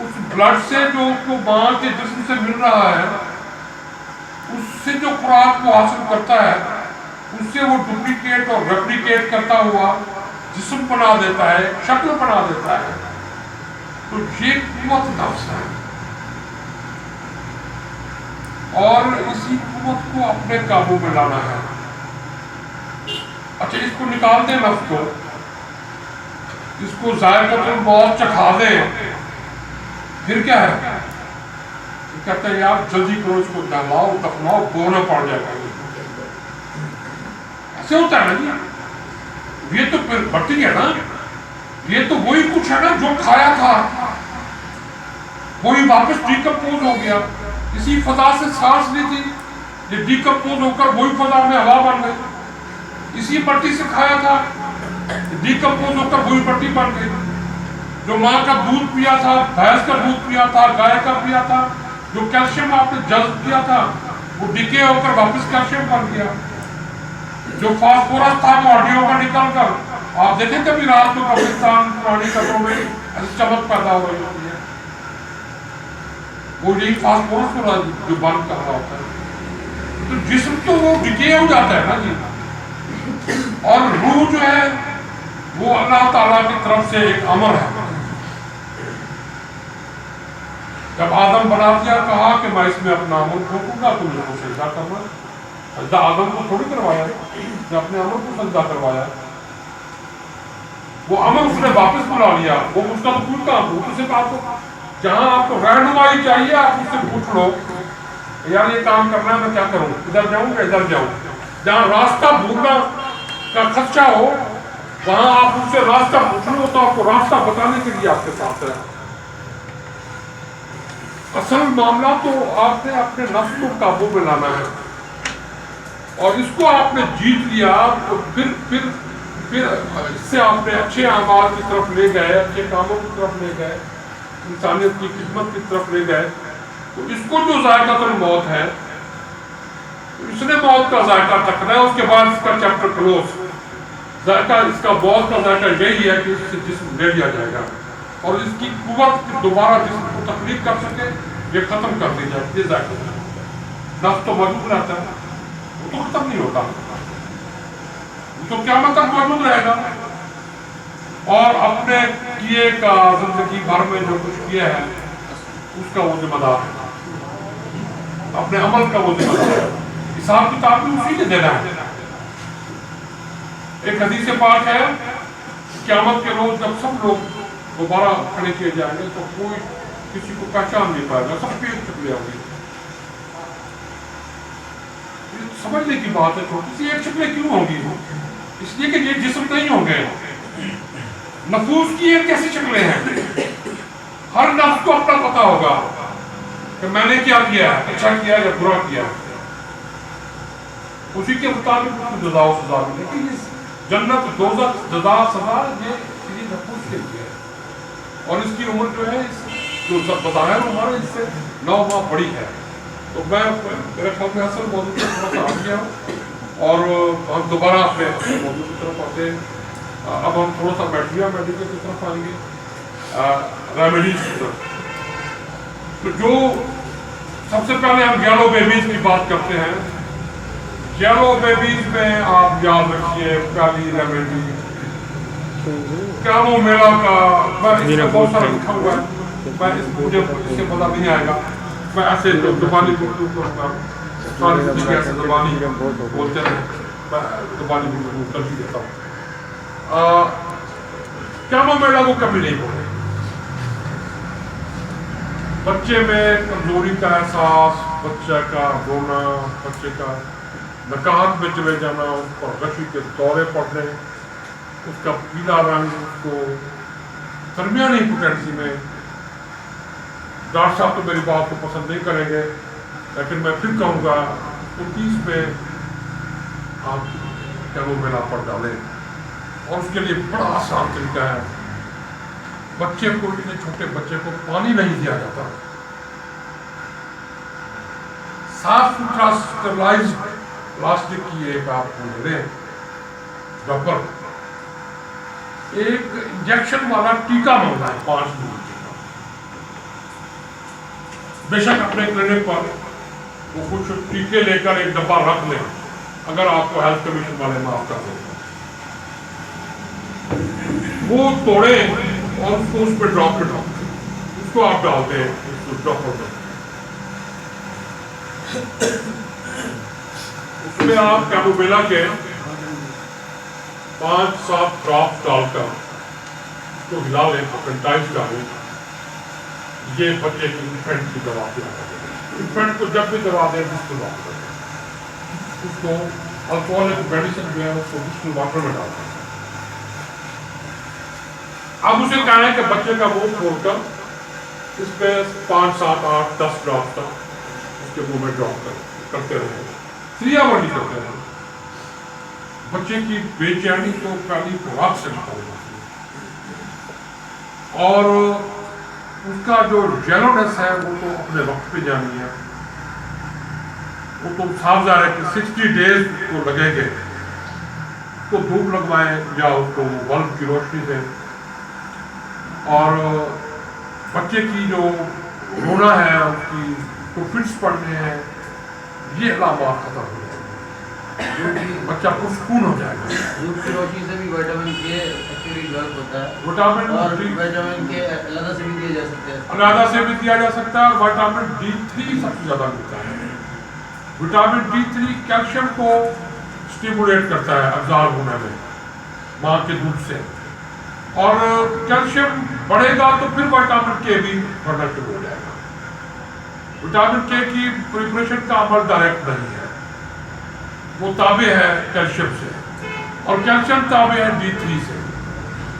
A: اس بلڈ سے جو ماں کے جسم سے مل رہا ہے اس سے جو خوراک کو حاصل کرتا ہے اس سے وہ ڈپلیکیٹ اور ریپلیکیٹ کرتا ہوا جسم بنا دیتا ہے، شکل بنا دیتا ہے. تو یہ قوت نفس ہے اور اسی قوت کو اپنے قابو میں لانا ہے. اچھا اس کو نکال دیں نفس کو، اس کو ذائقۃ الموت چکھا دیں، پھر کیا ہے؟ کہتے ہیں یار جلدی کرو اس کو دہلاؤ دفناؤ بونا پڑ جائے گا. ایسے ہوتا ہے نا جی. یہ تو پھر بڑھتی ہے نا، یہ تو وہی کچھ ہے نا جو کھایا تھا وہی واپس ڈیکمپوز ہو گیا. اسی فضا سے سانس لی تھی، یہ ڈیکمپوز ہو کر وہی فضا میں ہوا بن گئی. اسی مٹی سے کھایا تھا، ڈیکمپوز ہو کر وہی مٹی بن گئی. جو ماں کا دودھ پیا تھا، بھینس کا دودھ پیا تھا، گائے کا پیا تھا، جو کیلشیم آپ نے جذب کیا تھا وہ ڈکے ہو کر واپس کیلشیم بن گیا. جو فاسفورس تھا وہ ہڈیوں کا نکل کر آپ دیکھیں کبھی رات کو قبرستان پرانی قبروں میں ایسی چمک پیدا ہو رہی ہوتی ہے، وہ یہی فاسفورس ہو رہا ہے جو بند کر رہا ہوتا ہے. تو جسم تو وہ ڈکے ہو جاتا ہے نا جی. اور روح جو ہے وہ اللہ تعالیٰ کی طرف سے ایک امر ہے. جب آدم بنا دیا کہا کہ میں اس میں اپنا امر ٹھوکوں گا تو مجھے کو سجدہ کرنا. سجدہ آدم کو تھوڑی کروایا، نے اپنے امر کو سجدہ کروایا. وہ امر اس نے واپس بلا لیا، وہ اس کا تو کوئی کام ہو تو صرف آپ کو جہاں آپ کو رہنمائی چاہیے آپ اس سے پوچھ لو یار یہ کام کرنا ہے میں کیا کروں، ادھر جاؤں کہ ادھر جاؤں. جہاں راستہ بھولنا کا خدشہ ہو وہاں آپ اس سے راستہ پوچھ لو تو آپ کو راستہ بتانے کے لیے آپ کے ساتھ ہے. اصل معاملہ تو آپ نے اپنے نفس کو قابو میں لانا ہے اور اس کو آپ نے جیت لیا تو پھر اس سے آپ نے اچھے اعمال کی طرف لے گئے، اچھے کاموں کی طرف لے گئے، انسانیت کی خدمت کی طرف لے گئے. تو اس کو جو ذائقۃ الموت ہے اس نے موت کا ذائقہ چکھنا ہے. اس کے بعد اس کا چیپٹر کلوز. ذائقہ اس کا موت کا ذائقہ یہی ہے کہ اس سے جسم لے لیا جائے گا اور اس کی قوت دوبارہ جسم کو تخلیق کر سکے یہ ختم کر دی جائے. یہ ذائقہ نفس تو موجود رہتا ہے، وہ تو ختم نہیں ہوتا، وہ تو قیامت تک موجود رہے گا. اور اپنے کیے کا زندگی بھر میں جو کچھ کیا ہے اس کا وہ ذمہ دار ہے، اپنے عمل کا وہ ذمہ دار ہے. حساب کتاب بھی اسی نے دینا ہے. ایک حدیث پاک ہے قیامت کے روز جب سب لوگ دوبارہ کھڑے کیے جائیں گے تو کوئی کسی کو پہچان نہیں پائے گا، سب پیٹ شکلیں ہوں گی. سمجھنے کی بات ہے چھوٹی سی، ایک شکلیں کیوں ہوں گی؟ اس لیے کہ یہ جسم نہیں ہوں گے. نفوس کی ایک کیسی شکلیں ہیں، ہر نفس کو اپنا پتا ہوگا کہ میں نے کیا کیا ہے، اچھا کیا یا برا کیا. اسی کے مطابق جزا و سزا ملے گی. جنت دوزخ جزا سزا یہ کسی نفوس کے لیے ہے اور اس کی عمر جو ہے جو بظاہر عمر اس سے 9 ماہ بڑی ہے. تو میں میرے خیال میں اصل موضوع سے تھوڑا سا آ گیا ہوں اور ہم دوبارہ اپنے موضوع کی طرف آتے ہیں. اب ہم تھوڑا سا بیٹھیا میڈیکل کی طرف آئیں گے، ریمیڈیز کی طرف. تو جو سب سے پہلے ہم یلو بیبیز کی بات کرتے ہیں. یلو بیبیز میں آپ یاد رکھیے پہلی ریمیڈی کامو میلا کا. میں اس میں بہت سارا لکھا ہوا ہے، مجھے اس سے پتہ نہیں آئے گا، میں ایسے زبانی گفتگو کروں گا. ساری زندگی ایسے زبانی بولتے ہیں، میں زبانی گفتگو کر ہی دیتا ہوں. کامو میلا وہ کبھی نہیں بولے. بچے میں کمزوری کا احساس، بچے کا رونا، بچے کا نکات میں چلے جانا، اس پر غشی کے دورے پڑنے، اس کا پیلا رنگ، اس کو درمیانی پوٹینسی میں. ڈاکٹر صاحب تو میری بات کو پسند نہیں کریں گے لیکن میں پھر کہوں گا 29 میں آپ کیمو میلا پر ڈالیں اور اس کے لیے بڑا آسان طریقہ ہے. بچے کو، اتنے چھوٹے بچے کو پانی نہیں دیا جاتا، صاف ستھرا اسٹرلائزڈ پلاسٹک کی ایک آپ کو لے لیں ربر، ایک انجیکشن والا ٹیکا منگنا ہے 5 دن بے شک اپنے کلینک پر وہ کچھ ٹیکے لے کر ایک ڈبہ رکھ لیں اگر آپ کو ہیلتھ کمیشن والے معاف کر دیں، وہ توڑیں اور اس کو اس پہ ڈراپ اس کو آپ ڈالتے ہیں اس ڈراپر میں، اس میں آپ کیموبیلا کے 5-7 ڈراپ ڈال کر اس کو ہلا لیں، اپنٹائز ڈالیں، یہ بچے کی انفینٹ کی دوا دیا کرتے ہیں۔ انفینٹ کو جب بھی دوا دیں ڈسٹل واٹر میں، اس کو الکوہولک میڈیسن جو ہے اس کو ڈسٹل واٹر میں ڈالتے ہیں۔ اب اسے کہنا ہے کہ بچے کا منہ کھول کر اس پہ 5-7-8-10 ڈراپ تک اس کے منہ میں ڈراپ کرتے رہے، 3 آور نہیں کرتے رہے۔ بچے کی بے چینی تو پہلی خوراک سے نکل جاتی ہے، اور اس کا جو جیلونیس ہے وہ تو اپنے وقت پہ جانی ہے، وہ تو صاف ظاہر ہے کہ 60 ڈیز کو لگیں گے، تو دھوپ لگوائیں یا اس کو بلب کی روشنی سے، اور بچے کی جو رونا ہے اس کی کو فٹس پڑنے ہیں، یہ علامات ختم ہو جائیں گے، بچہ پرسکون ہو جائے گا۔
C: دھوپ کی روشنی سے بھی وٹامن کے ایکچولی ڈیولپ ہوتا ہے،
A: وٹامن
C: اور وٹامن کے علیحدہ سے بھی دیے جا سکتے ہیں،
A: علیحدہ سے بھی دیا جا سکتا ہے۔ وٹامن D3 سب سے زیادہ ملتا ہے۔ وٹامن D3 کیلشیم کو اسٹیمولیٹ کرتا ہے ابزارب ہونے میں ماں کے دودھ سے، اور کیلشیم بڑھے گا تو پھر وٹامن کے بھی بڑھنا شروع ہو جائے گا۔ وٹامن کے کی پریپریشن کا عمل ڈائریکٹ نہیں ہے، وہ تابع ہے کیلشیم سے، اور کیلشیم تابع ہے D3 سے۔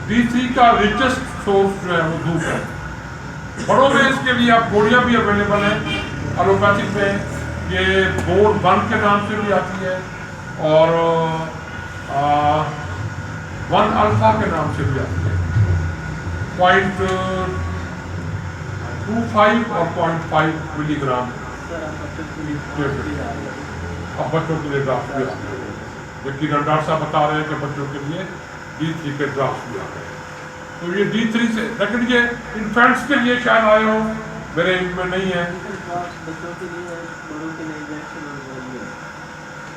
A: D3 کا ریچسٹ سورس جو ہے وہ دودھ ہے۔ بڑوں میں اس کے لیے اب گولیاں بھی اویلیبل ہیں ایلوپیتھک میں، یہ بورڈ 1 کے نام سے بھی آتی ہے اور 1 الفا کے نام سے بھی آتی ہے، 0.25 اور 0.5 ملی گرام اب بچوں کے لیے ڈرافٹ بھی آتے ہیں، لیکن ڈاکٹر صاحب بتا رہے ہیں کہ بچوں کے لیے D3 کے ڈرافٹ بھی آ گئے ہیں، تو یہ D3 سے، لیکن یہ انفینٹس کے لیے شاید آئے ہو، میرے علم میں نہیں ہے۔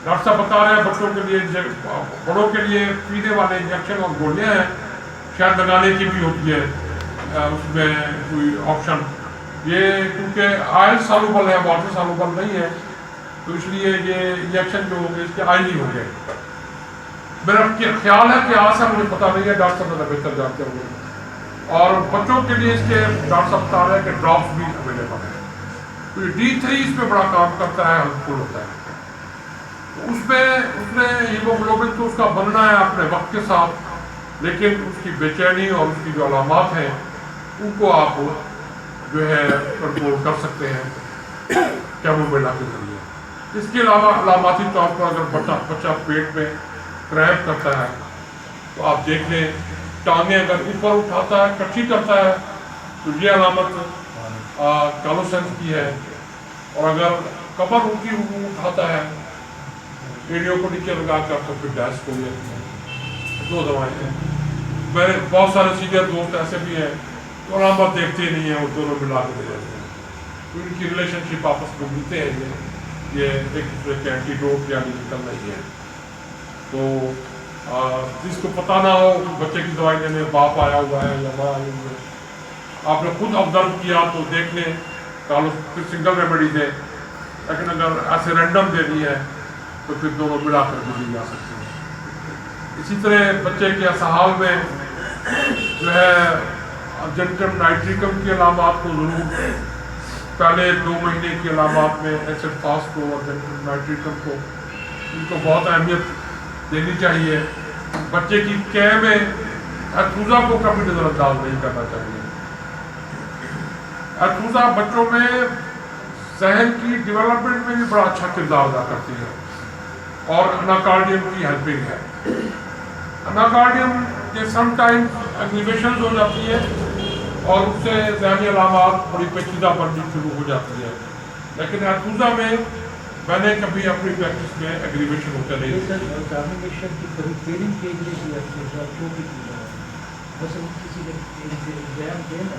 A: ڈاکٹر صاحب بتا رہے ہیں بچوں کے لیے، بڑوں کے لیے پینے والے انجیکشن اور گولیاں ہیں، شاید لگانے کی بھی ہوتی ہے اس میں کوئی آپشن، یہ کیونکہ آئل سالوبل ہے، واٹر سالوبل نہیں ہے، تو اس لیے یہ انجیکشن جو ہوں گے اس کے آئلی ہوں گے۔ میرا خیال ہے کہ آج سے مجھے پتا نہیں ہے، ڈاکٹر صاحب بہتر جانتے ہوں گے، اور بچوں کے لیے اس کے ڈاکٹر صاحب بتا رہے ہیں کہ ڈراپس بھی اویلیبل ہیں، تو یہ D3 اس پہ بڑا کام کرتا ہے، ہیلپفل ہوتا ہے۔ اس میں ہیموگلوبن تو اس کا بننا ہے اپنے وقت کے ساتھ، لیکن اس کی بے چینی اور اس کی جو علامات ہیں ان کو آپ جو ہے کنٹرول کر سکتے ہیں کیموبیلا کے ذریعے۔ اس کے علاوہ علاماتی طور پر اگر بچہ پیٹ میں کریمپ کرتا ہے تو آپ دیکھ لیں، ٹانگیں اگر اوپر اٹھاتا ہے، کٹھی کرتا ہے، تو یہ علامت کالوسنس کی ہے، اور اگر کمر اونچی اٹھاتا ہے ریڈیو کو نیچے لگا کر تو پھر ڈیسک ہو جاتی ہے۔ 2 دوائیں ہیں، میرے بہت سارے سینئر دوست ایسے بھی ہیں جو علامت دیکھتے نہیں ہیں، وہ دونوں ملا کے دے دیتے ہیں، تو ان کی ریلیشن شپ آپس میں ملتے ہیں، یہ ایک دوسرے کے اینٹیڈوٹ یعنی نکل رہی ہے۔ تو جس کو پتہ نہ ہو بچے کی دوائی لینے باپ آیا ہوا ہے یا ماں آئی ہوئی ہے، آپ نے خود آبزرو کیا تو دیکھ لیں، پھر سنگل ریمیڈی دیں، لیکن اگر ایسے رینڈم دینی ہے تو پھر دونوں ملا کر بھی دی جا سکتے ہیں۔ اسی طرح بچے کے اسہال میں جو ہے ارجنٹم نائٹریکم کی علامات کو ضرور پہلے 2 مہینے کی علامات میں ایسڈ فاسٹ کو اور ارجنٹم نائٹریکم کو ان کو بہت اہمیت دینی چاہیے۔ بچے کی کے میں ایتھوزا کو کبھی نظر انداز نہیں کرنا چاہیے۔ ایتھوزا بچوں میں ذہن کی ڈیولپمنٹ میں بھی بڑا اچھا کردار ادا کرتی ہے، اور اناکارڈیم کی ہیلپنگ ہے۔ اناکارڈیم کے سم ٹائم ایگریویشنز ہو جاتی ہے اور اس سے ذہنی علامات بڑی پیچیدہ بننی شروع ہو جاتی ہے، لیکن ایتھوزا میں نے کبھی اپنی پریکٹس میں ایگریویشن ہوتے نہیں۔
B: کی پریپیئرنگ کے لیے بھی ایتھوزا چھوٹی چیز ہے، مثلا کسی نے ایگزام دینا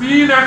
A: 3x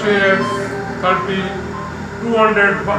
A: 6x 30 200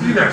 A: 3x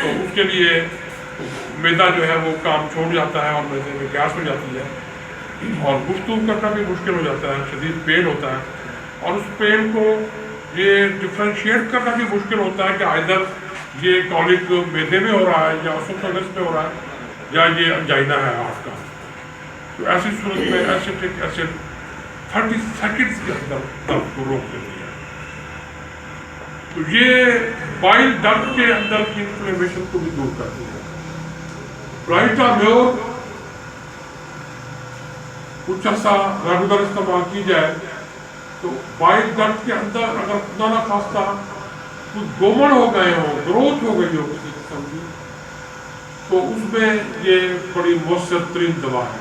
A: تو اس کے لیے میدا جو ہے وہ کام چھوڑ جاتا ہے اور میدے میں گیس ہو جاتی ہے اور گفتگو کرنا بھی مشکل ہو جاتا ہے، شدید پین ہوتا ہے، اور اس پین کو یہ ڈفرینشیٹ کرنا بھی مشکل ہوتا ہے کہ آئدر یہ کالک میدے میں ہو رہا ہے یا اسوفیگس میں ہو رہا ہے یا یہ انجائنا ہے ہارٹ کا. تو ایسی صورت میں ایسیٹک ایسڈ 30 سیکنڈز کے اندر درد کو روک دیتی ہے. تو یہ بائل ڈکٹ کے اندر کی انفلیمیشن کو بھی دور کرتی ہے. رائٹامیور کچھ عرصہ ریگولر استعمال کی جائے تو بائل ڈکٹ کے اندر اگر خدا نہ خواستہ کچھ گومڑ ہو گئے ہوں، گروتھ ہو گئی ہو کسی قسم کی، تو اس میں یہ بڑی مؤثر ترین دوا ہے.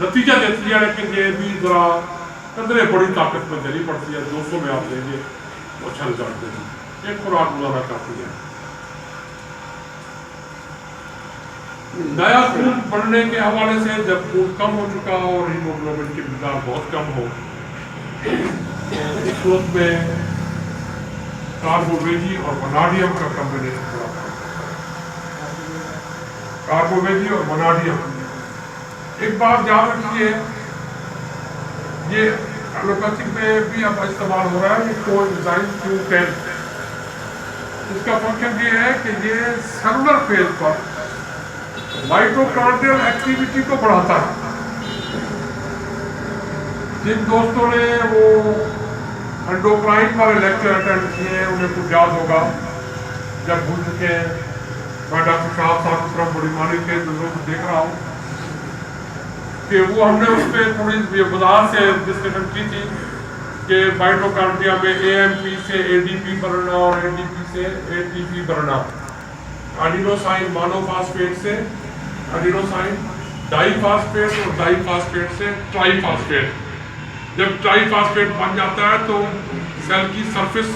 A: نتیجہ دیتی ہے لیکن یہ بھی ذرا قدرے بڑی طاقت میں دینی پڑتی ہے. 200 میں آپ دیں گے تو اچھا رزلٹ دیں گے. ایک خوراک روزانہ کافی ہے. نیا خون بڑھنے کے حوالے سے جب خون کم ہو چکا ہو اور ہیموگلوبن کی مقدار بہت کم ہو، اس صورت میں کاربوویجی اور وناڈیم کا کمبینیشن بڑا کاربوویجی اور وناڈیم. ایک بات یاد رکھیے، یہ ایلوپیتھک میں بھی اب استعمال ہو رہا ہے، یہ کوانزائم Q10. اس کا فنکشن یہ ہے کہ یہ سیلولر فیز پر مائٹوکانڈریل ایکٹیویٹی کو بڑھاتا ہے. جن دوستوں نے وہ انڈوکرائن والے لیکچر اٹینڈ کیے ہیں انہیں کچھ یاد ہوگا. جب بھول چکے ہیں، میں ڈاکٹر شاہد صاحب کی طرف بڑی مانی کے نظروں کو دیکھ رہا ہوں کہ وہ ہم نے اس پہ تھوڑی وضاحت سے ڈسکشن کی تھی کہ مائٹوکانڈریا میں AMP سے ADP بننا اور ADP سے ATP بننا، ایڈینوسائن مونوفاسفیٹ سے ایڈینوسائن ڈائی فاسفیٹ اور ڈائی فاسفیٹ سے ٹرائی فاسفیٹ. جب ٹرائی فاسفیٹ بن جاتا ہے تو سیل کی سرفس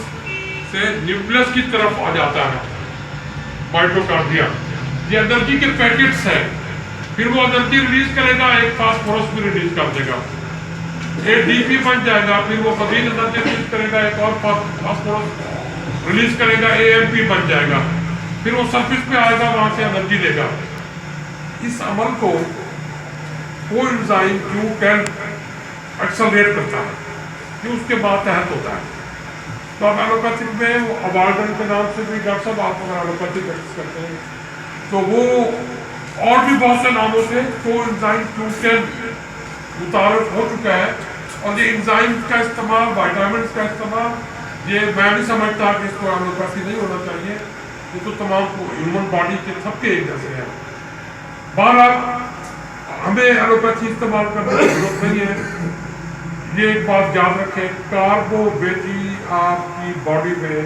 A: سے نیوکلس کی طرف آ جاتا ہے مائٹوکانڈریا. یہ انرجی کے پیکٹس ہیں، پھر وہ انرجی ریلیز کرے گا، ایک فاسفورس بھی ریلیز کر دے گا، ADP بن جائے گا، پھر وہ مزید انرجی ریلیز کرے گا، ایک اور فاسفورس ریلیز کرے گا، AMP بن جائے گا، پھر وہ سرفس پہ آئے گا، وہاں سے انرجی لے گا. اس عمل کو کوانزائم Q10 ایکسلریٹ کرتا ہے، یہ اس کے بعد تحت ہوتا ہے. تو اب ایلوپیتھک میں وہ اوالڈن کے نام سے بھی ڈاکٹر صاحب آپ اگر ایلوپیتھک پریکٹس کرتے ہیں تو وہ اور بھی بہت سے ناموں سے کوانزائم Q10 متعارف ہو چکا ہے. اور یہ انزائم کا استعمال، وائٹامنس کا استعمال، یہ میں نہیں سمجھتا کہ اس کو ایلوپیتھی نہیں ہونا چاہیے. یہ تو تمام ہیومن باڈی کے سب کے ایک جیسے ہیں. بہرحال ہمیں ایلوپیتھی استعمال کرنے کی ضرورت نہیں ہے. یہ ایک بات یاد رکھیں، کاربوویجی آپ کی باڈی میں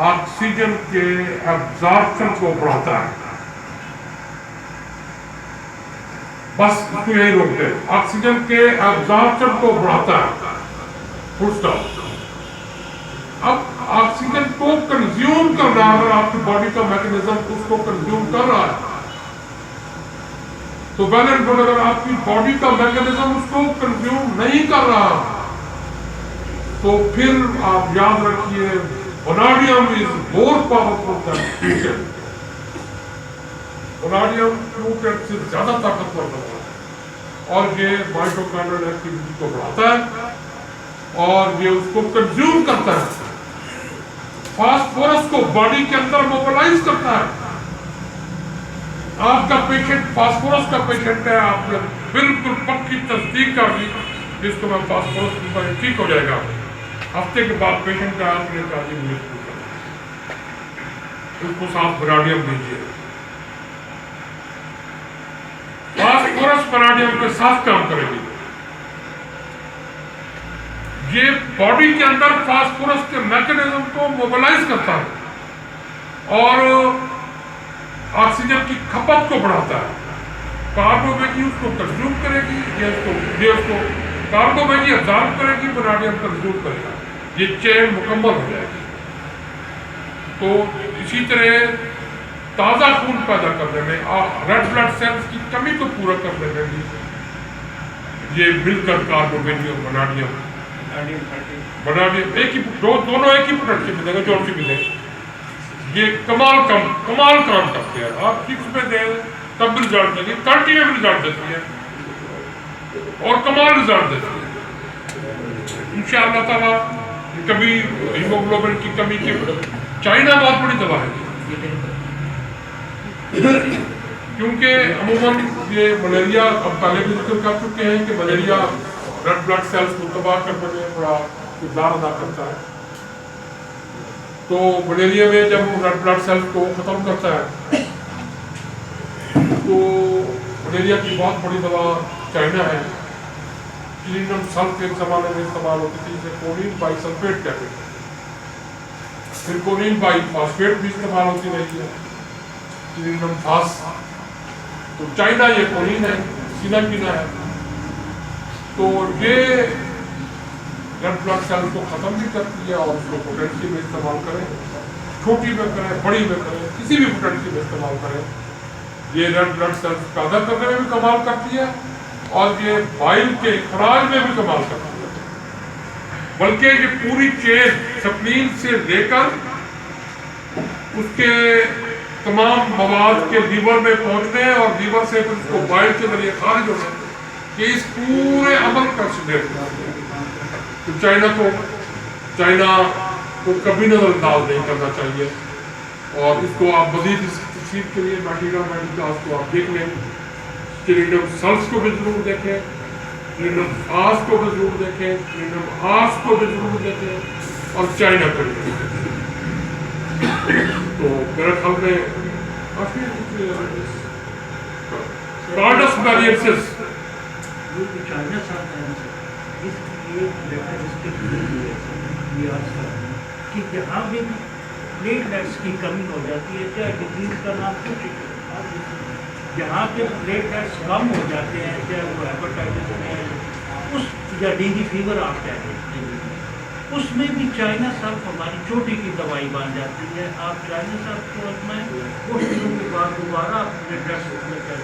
A: آکسیجن کے ایبزارپشن کو بڑھاتا ہے. بس اس کو یہی روکتے ہیں، آکسیجن کے ایبزارپشن کو بڑھاتا ہے، فل اسٹاپ. اب آکسیجن کو کنزیوم کر رہا ہے، اگر آپ کی باڈی کا میکینزم اس کو کنزیوم کر رہا ہے تو بیلنس. اگر آپ کی باڈی کا میکینزم اس کو کنزیوم نہیں کر رہا تو پھر آپ یاد رکھیے وناڈیم از مور پاورفل دین Q10. وناڈیم Q10 سے زیادہ طاقتور ہوتا ہے اور یہ مائٹوکانڈریل ایکٹیویٹی کو بڑھاتا ہے اور یہ اس کو کنزیوم کرتا ہے. فاسفورس کو باڈی کے اندر موبلائز کرتا ہے. آپ کا پیشنٹ فاسفورس کا پیشنٹ ہے، آپ نے بالکل پکی تصدیق کر دی جس کو میں فاسفورس ٹھیک ہو جائے گا. ہفتے کے بعد پیشنٹ کا آپ نے کہا جی مجھے اس کو ساتھ وناڈیم دیجیے. فاسفورس وناڈیم کے ساتھ کام کرے گی. یہ باڈی کے اندر فاسفورس کے میکینزم کو موبلائز کرتا ہے اور آکسیجن کی کھپت کو بڑھاتا ہے. کاربوویجی اس کو کنزیوم کرے گی، یہ اس کو کاربوویجی ابزارب کرے گی، وناڈیم کنزیوم کرے گا. یہ چین مکمل ہو جائے گی. تو اسی طرح تازہ خون پیدا کرنے میں، ریڈ بلڈ سیلز کی کمی کو پورا کرنے میں بھی یہ مل کر کاربوویجی اور وناڈیم ایک ہی دونوں ایک ہی پروڈکٹ سے ملے گا، جو سی ملے گا. یہ کمال کام کرتے ہیں. آپ 6 میں دیں تب بھی رزلٹ دیں گے, 30 میں بھی رزلٹ دیتی ہے اور کمال رزلٹ دیتی ہے انشاءاللہ تعالیٰ. کبھی ہیموگلوبن کی کمی کے چائنا بہت بڑی دوا ہے کیونکہ عموماً یہ ملیریا اب پہلے بھی ذکر کر چکے ہیں کہ ملیریا ریڈ بلڈ سیلز کو تباہ کرنے میں بڑا کردار ادا کرتا ہے. تو ملیریا میں جب وہ ریڈ بلڈ سیلز کو ختم کرتا ہے تو ملیریا کی بہت بڑی دوا چائنا ہے. کلینم سلف ایک زمانے میں استعمال ہوتی تھی جسے کولین بائی سلفیٹ کہتے ہیں, پھر کولین بائی فاسفیٹ بھی استعمال ہوتی رہی ہے, کلینم فاس. تو چائنا یہ کولین ہے, سینا کینا ہے. تو یہ ریڈ بلڈ سیل کو ختم بھی کرتی ہے اور اس کو پوٹینسی میں استعمال کریں, چھوٹی میں کریں بڑی میں کریں, کسی بھی پوٹینسی میں استعمال کریں. یہ ریڈ بلڈ سیل پیدا کرنے میں بھی کمال کرتی ہے اور یہ بائل کے اخراج میں بھی کمال کرتی ہے. بلکہ یہ پوری چین سپلین سے لے کر اس کے تمام مواد کے لیور میں پہنچنے اور لیور سے پھر اس کو بائل کے ذریعے خارج ہونا, یہ اس پورے عمل کا سمیت ہے. تو چائنا کو کبھی نظر انداز نہیں کرنا چاہیے. اور اس کو آپ مزید اس تفصیل کے لیے میٹیریا میڈیکاس کو آپ دیکھ لیں. کلینم سلس کو بھی ضرور دیکھیں, کلینم فاس کو بھی ضرور دیکھیں, کلینم آس کو بھی ضرور دیکھیں اور چائنا کو بھی دیکھیں. تو میرے خیال میں کارڈس ویریئنسز
B: چائنا ساتھ ہے اس لیے کہ جہاں بھی پلیٹلیٹس کی کمی ہو جاتی ہے, چاہے ڈیزیز کا نام کچھ جہاں پہ پلیٹلیٹس کم ہو جاتے ہیں, چاہے وہ ہیپاٹائٹس میں اس یا ڈینگی فیور آپ کہتے ہیں, اس میں بھی چائنا سلف ہماری چوٹی کی دوائی بن جاتی ہے. آپ چائنا سلف کو اپنائیں, کچھ دنوں کے بعد دوبارہ پلیٹلیٹس میں کیا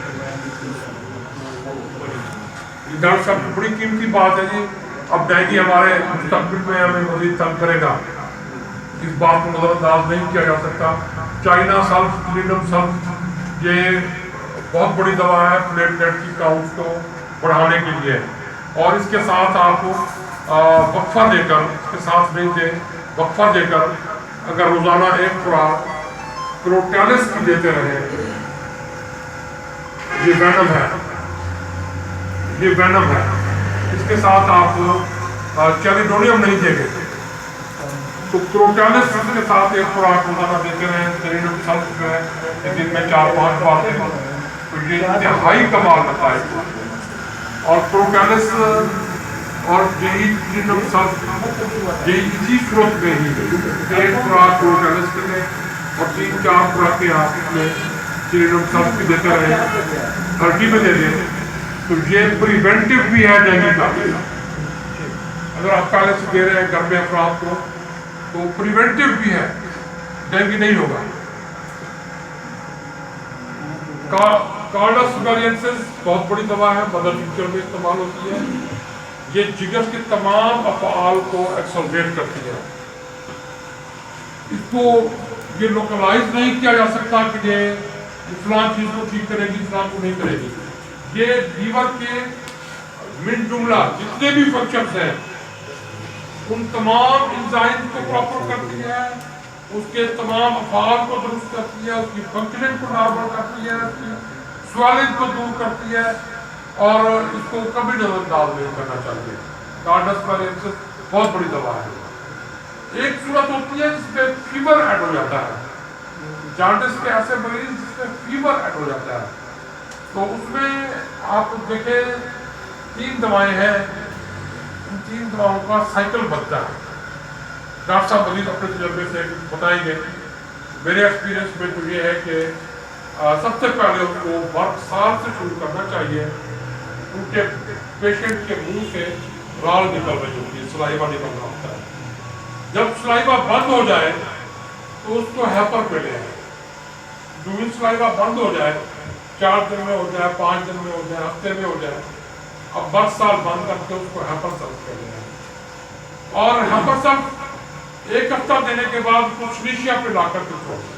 A: ڈاکٹر صاحب بڑی قیمتی بات ہے جی. اب ڈینگی ہمارے مستقبل میں ہمیں مزید تنگ کرے گا, اس بات کو نظر انداز نہیں کیا جا سکتا. چائنا سلف, کلینم سلف یہ بہت بڑی دوا ہے پلیٹلیٹ کی کاؤنٹ کو بڑھانے کے لیے. اور اس کے ساتھ آپ وقفہ دے کر, اس کے ساتھ نہیں دیں, وقفہ دے کر اگر روزانہ ایک خوراک کروٹیلس کی دیتے رہیں, یہ وینم ہے, یہ وینم ہے. اس کے ساتھ آپ چیلیڈونیم نہیں دیں گے تو کروٹیلس کے ساتھ ایک خوراک روزانہ دیتے رہیں. کلینم سلف ہے دن میں 4-5 بار دیں تو یہ انتہائی کمال نتائج ہے. اور کروٹیلس اور یہی کلینم سلف یہی اسی صورت میں ہی ایک خوراک کروٹیلس کے لیں اور 3-4 خوراکیں آپ میں کلینم سلف کی دیتے رہیں, 30 میں دے دیں. تو یہ پریونٹیو بھی ہے ڈینگی کا. اگر آپ پہلے سے دے رہے ہیں گھر میں افراد کو تو پریونٹیو بھی ہے, ڈینگی نہیں ہوگا. کارڈس ویریئنسز بہت بڑی دوا ہے, مدر فیوچر میں استعمال ہوتی ہے. یہ جگر کے تمام افعال کو ایکسلریٹ کرتی ہے. اس کو یہ لوکلائز نہیں کیا جا سکتا کہ یہ فلاں چیز کو ٹھیک کرے گی, فلاں کو نہیں کرے گی. یہ لیور کے من جملہ جتنے بھی فنکشنز ہیں ان تمام انزائم کو پراپر کرتی ہے, اس کے تمام افعال کو درست کرتی ہے, اس کی فنکشننگ کو نارمل کرتی ہے, اس کی سویلنگ کو دور کرتی ہے اور اس کو کبھی نظر انداز نہیں کرنا چاہیے. کارڈس ویریئنسز بہت بڑی دوا ہے. ایک صورت ہوتی ہے جس میں فیور ایڈ ہو جاتا ہے, جانڈس کے ایسے مریض جس میں فیور ایڈ ہو جاتا ہے, تو اس میں آپ دیکھیں 3 دوائیں ہیں, ان 3 دواؤں کا سائیکل بنتا ہے. ڈاکٹر صاحب مزید اپنے تجربے سے بتائیں گے. میرے ایکسپیرینس میں تو یہ ہے کہ سب سے پہلے اس کو برقصار سے شروع کرنا چاہیے, کیونکہ پیشنٹ کے منہ سے رال نکل رہی ہوتی ہے, سلائیوا نکل رہا ہوتا ہے. جب سلائیوا بند ہو جائے تو اس کو ہیپر پہ لے آئے. جو بھی سلائیوا بند ہو جائے, 4 دن میں ہو جائے, 5 دن میں ہو جائے, ہفتے میں ہو جائے, اب برقصار بند کر کے اس کو ہیپر سلف پہ لے آئے. اور ہیپر سلف 1 ہفتہ دینے کے بعد کچھ نیشیا پہ لا کر کے چھوڑ دیں.